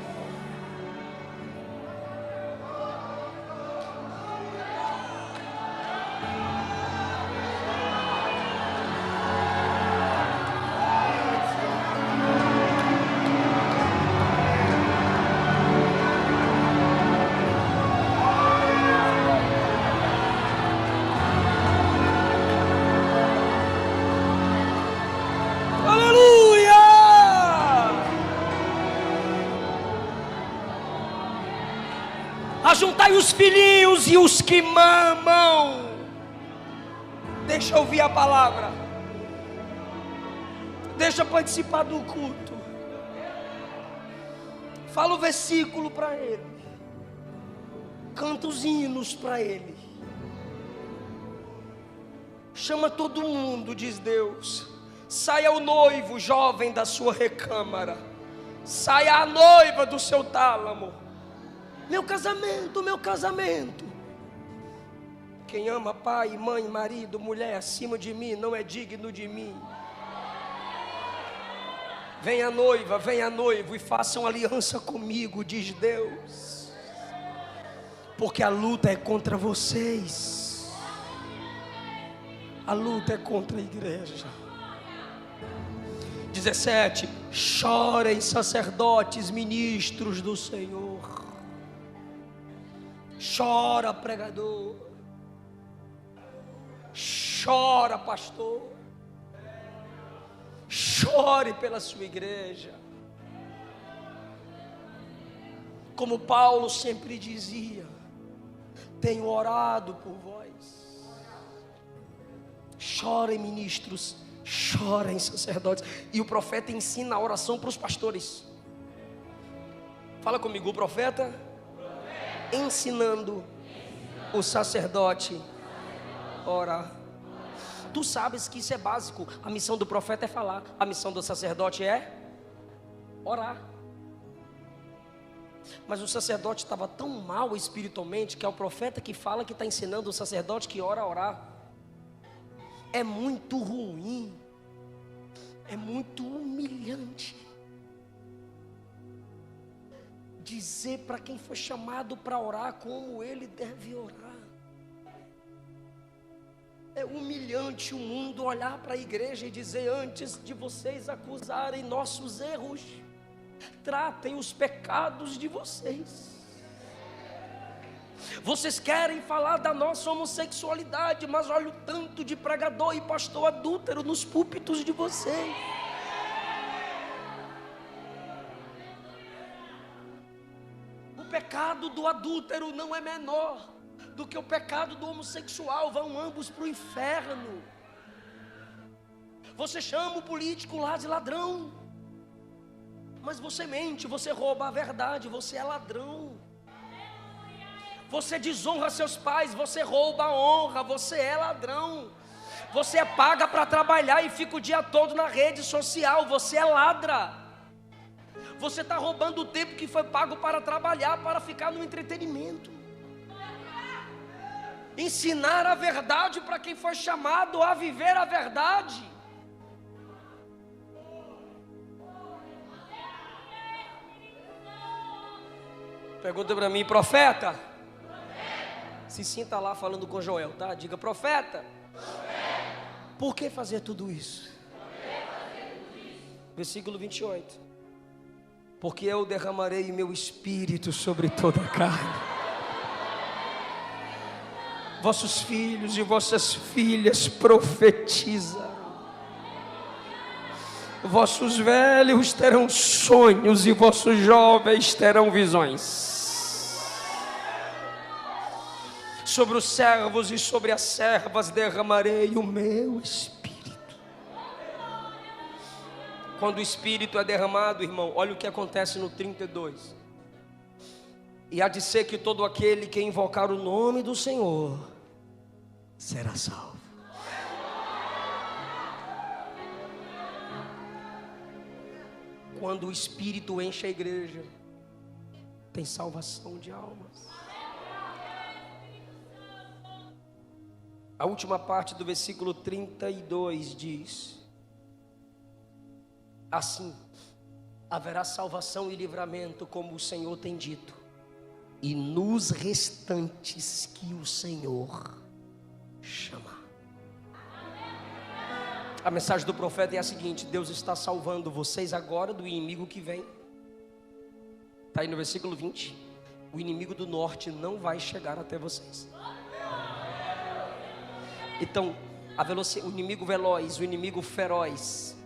Ajuntai os filhinhos e os que mamam. Deixa eu ouvir a palavra. Deixa participar do culto. Fala o versículo para ele. Canta os hinos para ele. Chama todo mundo, diz Deus. Saia o noivo jovem da sua recâmara. Saia a noiva do seu tálamo. Meu casamento, meu casamento. Quem ama pai, mãe, marido, mulher acima de mim não é digno de mim. Venha noivo e façam aliança comigo, diz Deus. Porque a luta é contra vocês. A luta é contra a igreja. 17. Chorem sacerdotes, ministros do Senhor. Chora, pregador. Chora, pastor. Chore pela sua igreja. Como Paulo sempre dizia: tenho orado por vós. Chorem, ministros. Chorem, sacerdotes. E o profeta ensina a oração para os pastores. Fala comigo, o profeta ensinando o sacerdote a orar. Tu sabes que isso é básico. A missão do profeta é falar. A missão do sacerdote é orar. Mas o sacerdote estava tão mal espiritualmente que é o profeta que fala que está ensinando o sacerdote que ora a orar. É muito ruim. É muito humilhante dizer para quem foi chamado para orar como ele deve orar. É humilhante o mundo olhar para a igreja e dizer: antes de vocês acusarem nossos erros, tratem os pecados de vocês. Vocês querem falar da nossa homossexualidade, mas olha o tanto de pregador e pastor adúltero nos púlpitos de vocês. O pecado do adúltero não é menor do que o pecado do homossexual. Vão ambos para o inferno. Você chama o político lá de ladrão, mas você mente, você rouba a verdade, você é ladrão. Você desonra seus pais, você rouba a honra, você é ladrão. Você paga para trabalhar e fica o dia todo na rede social, você é ladra. Você está roubando o tempo que foi pago para trabalhar, para ficar no entretenimento. Ensinar a verdade para quem foi chamado a viver a verdade. Pergunta para mim, profeta? Se sinta lá falando com Joel, tá? Diga, profeta. Por que fazer tudo isso? Versículo 28. Porque eu derramarei meu espírito sobre toda a carne. Vossos filhos e vossas filhas profetizam. Vossos velhos terão sonhos e vossos jovens terão visões. Sobre os servos e sobre as servas derramarei o meu espírito. Quando o Espírito é derramado, irmão, olha o que acontece no 32. E há de ser que todo aquele que invocar o nome do Senhor será salvo. Quando o Espírito enche a igreja, tem salvação de almas. A última parte do versículo 32 diz: assim, haverá salvação e livramento, como o Senhor tem dito, e nos restantes que o Senhor chamar. A mensagem do profeta é a seguinte: Deus está salvando vocês agora do inimigo que vem. Está aí no versículo 20. O inimigo do norte não vai chegar até vocês. Então, o inimigo veloz, o inimigo feroz,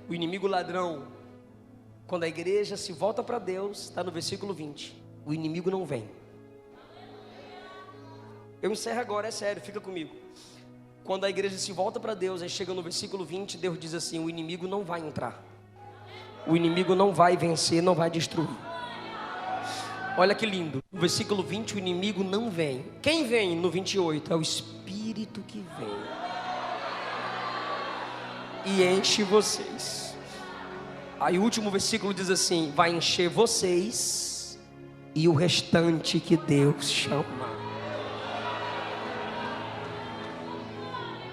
o inimigo ladrão, quando a igreja se volta para Deus, está no versículo 20, o inimigo não vem. Eu encerro agora, é sério, fica comigo. Quando a igreja se volta para Deus, aí chega no versículo 20, Deus diz assim: o inimigo não vai entrar, o inimigo não vai vencer, não vai destruir. Olha que lindo, no versículo 20 o inimigo não vem. Quem vem no 28? É o Espírito que vem e enche vocês. Aí o último versículo diz assim: vai encher vocês e o restante que Deus chama.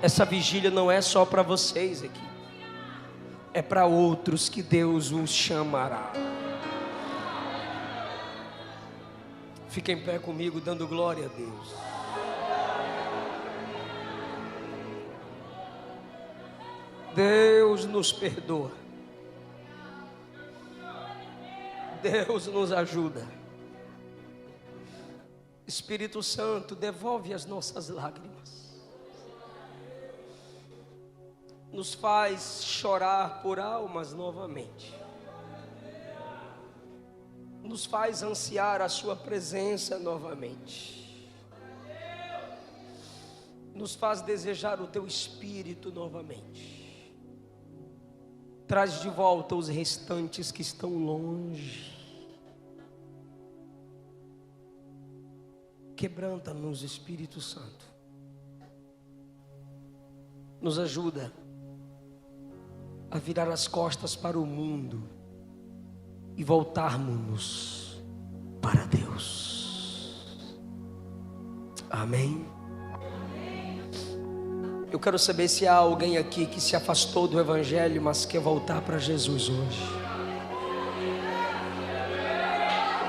Essa vigília não é só para vocês aqui, é para outros que Deus os chamará. Fique em pé comigo, dando glória a Deus. Deus nos perdoa. Deus nos ajuda. Espírito Santo, devolve as nossas lágrimas. Nos faz chorar por almas novamente. Nos faz ansiar a sua presença novamente. Nos faz desejar o teu Espírito novamente. Traz de volta os restantes que estão longe. Quebranta-nos, Espírito Santo. Nos ajuda a virar as costas para o mundo e voltarmos para Deus. Amém? Eu quero saber se há alguém aqui que se afastou do Evangelho, mas quer voltar para Jesus hoje.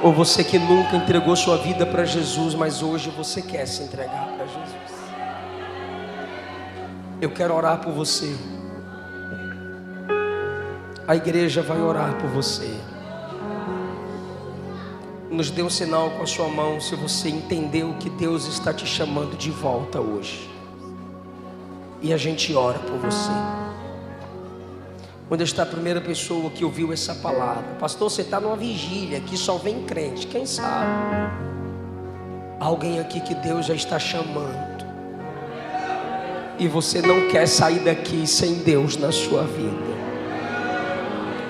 Ou você que nunca entregou sua vida para Jesus, mas hoje você quer se entregar para Jesus. Eu quero orar por você. A igreja vai orar por você. Nos dê um sinal com a sua mão se você entendeu que Deus está te chamando de volta hoje. E a gente ora por você. Onde está a primeira pessoa que ouviu essa palavra? Pastor, você está numa vigília que só vem crente. Quem sabe? Alguém aqui que Deus já está chamando. E você não quer sair daqui sem Deus na sua vida.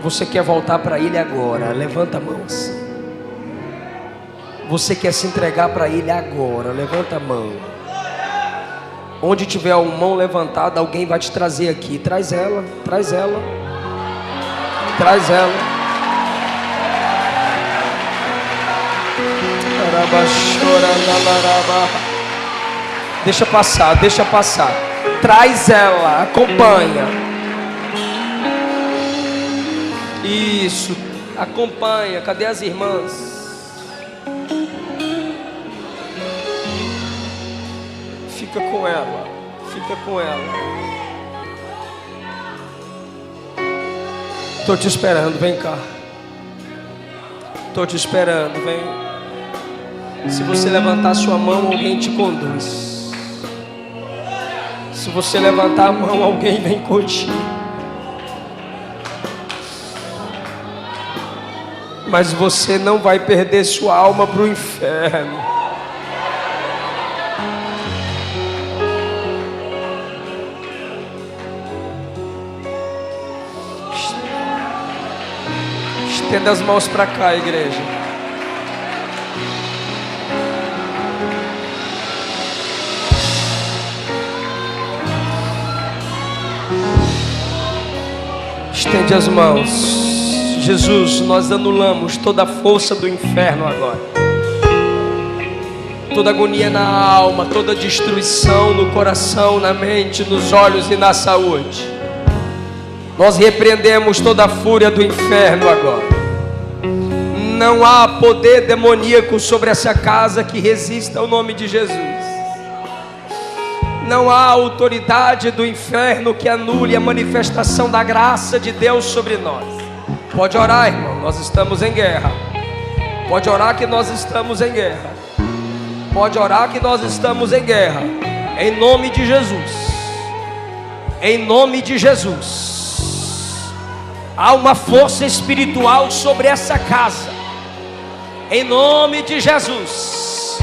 Você quer voltar para Ele agora. Levanta a mão assim. Você quer se entregar para Ele agora. Levanta a mão. Onde tiver uma mão levantada, alguém vai te trazer aqui. Traz ela, traz ela. Traz ela. Deixa passar, deixa passar. Traz ela, acompanha. Isso, acompanha. Cadê as irmãs? Fica com ela, fica com ela. Estou te esperando, vem cá. Estou te esperando, vem. Se você levantar sua mão, alguém te conduz. Se você levantar a mão, alguém vem contigo. Mas você não vai perder sua alma para o inferno. Estenda as mãos para cá, igreja. Estende as mãos. Jesus, nós anulamos toda a força do inferno agora. Toda agonia na alma, toda destruição no coração, na mente, nos olhos e na saúde. Nós repreendemos toda a fúria do inferno agora. Não há poder demoníaco sobre essa casa que resista ao nome de Jesus. Não há autoridade do inferno que anule a manifestação da graça de Deus sobre nós. Pode orar, irmão, nós estamos em guerra. Pode orar que nós estamos em guerra. Pode orar que nós estamos em guerra. Em nome de Jesus. Em nome de Jesus. Há uma força espiritual sobre essa casa. Em nome de Jesus.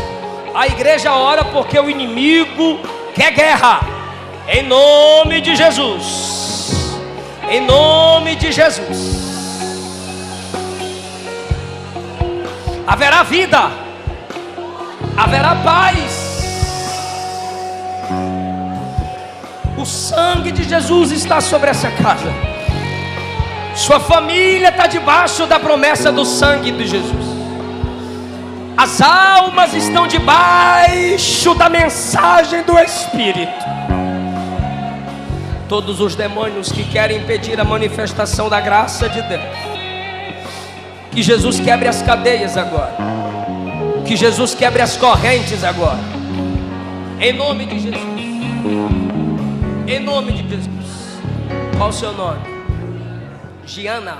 A igreja ora porque o inimigo quer guerra. Em nome de Jesus. Em nome de Jesus. Haverá vida. Haverá paz. O sangue de Jesus está sobre essa casa. Sua família está debaixo da promessa do sangue de Jesus. As almas estão debaixo da mensagem do Espírito. Todos os demônios que querem impedir a manifestação da graça de Deus, que Jesus quebre as cadeias agora. Que Jesus quebre as correntes agora. Em nome de Jesus. Em nome de Jesus. Qual o seu nome? Giana.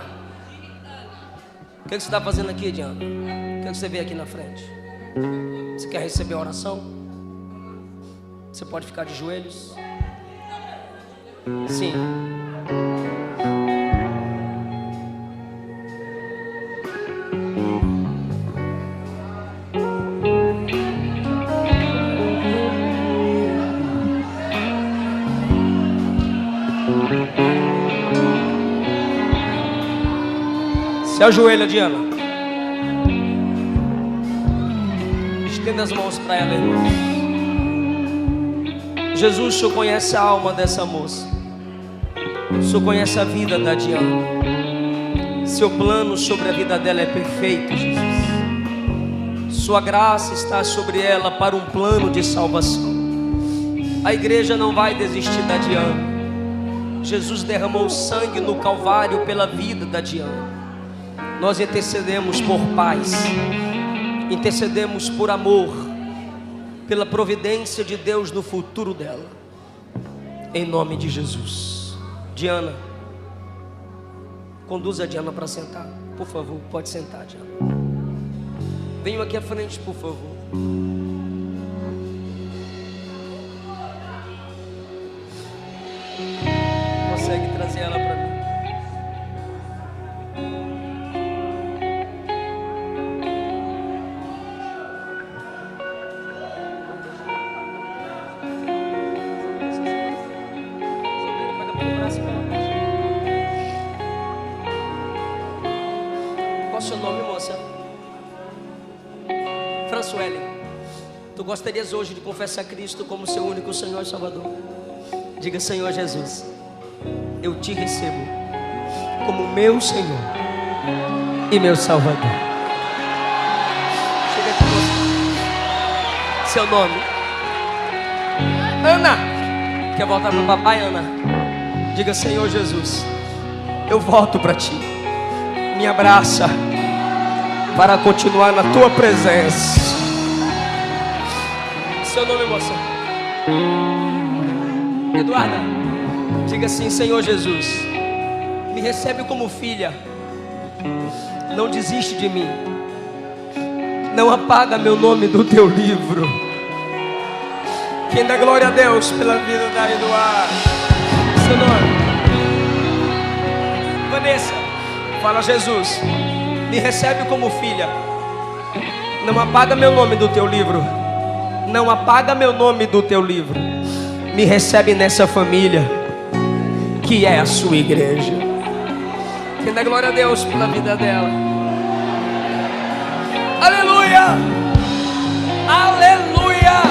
O que você está fazendo aqui, Diana? O que você veio aqui na frente? Você quer receber a oração? Você pode ficar de joelhos? Sim. Se ajoelha, Diana. Estenda as mãos para ela, irmão. Jesus, o Senhor conhece a alma dessa moça. O Senhor conhece a vida da Diana. Seu plano sobre a vida dela é perfeito, Jesus. Sua graça está sobre ela para um plano de salvação. A igreja não vai desistir da Diana. Jesus derramou sangue no Calvário pela vida da Diana. Nós intercedemos por paz, intercedemos por amor, pela providência de Deus no futuro dela, em nome de Jesus. Diana, conduza a Diana para sentar, por favor. Pode sentar, Diana. Venham aqui à frente, por favor. Consegue trazer ela para mim? Qual o seu nome, moça? Françoele. Tu gostarias hoje de confessar Cristo como seu único Senhor e Salvador? Diga: Senhor Jesus, eu te recebo como meu Senhor e meu Salvador. Chega aqui, moça. Seu nome? Ana. Quer voltar para o papai, Ana? Diga: Senhor Jesus, eu volto para ti. Me abraça para continuar na tua presença. Seu nome, moça? Eduarda. Diga assim: Senhor Jesus, me recebe como filha. Não desiste de mim. Não apaga meu nome do teu livro. Quem dá glória a Deus pela vida da Eduarda? Seu nome? Vanessa. Fala: Jesus, me recebe como filha. Não apaga meu nome do teu livro. Não apaga meu nome do teu livro. Me recebe nessa família que é a sua igreja. Quem dá glória a Deus pela vida dela? Aleluia! Aleluia!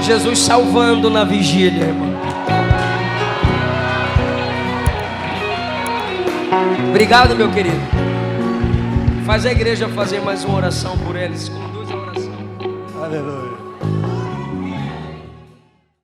Jesus salvando na vigília, irmão. Obrigado, meu querido. Faz a igreja fazer mais uma oração por eles. Conduz a oração. Aleluia.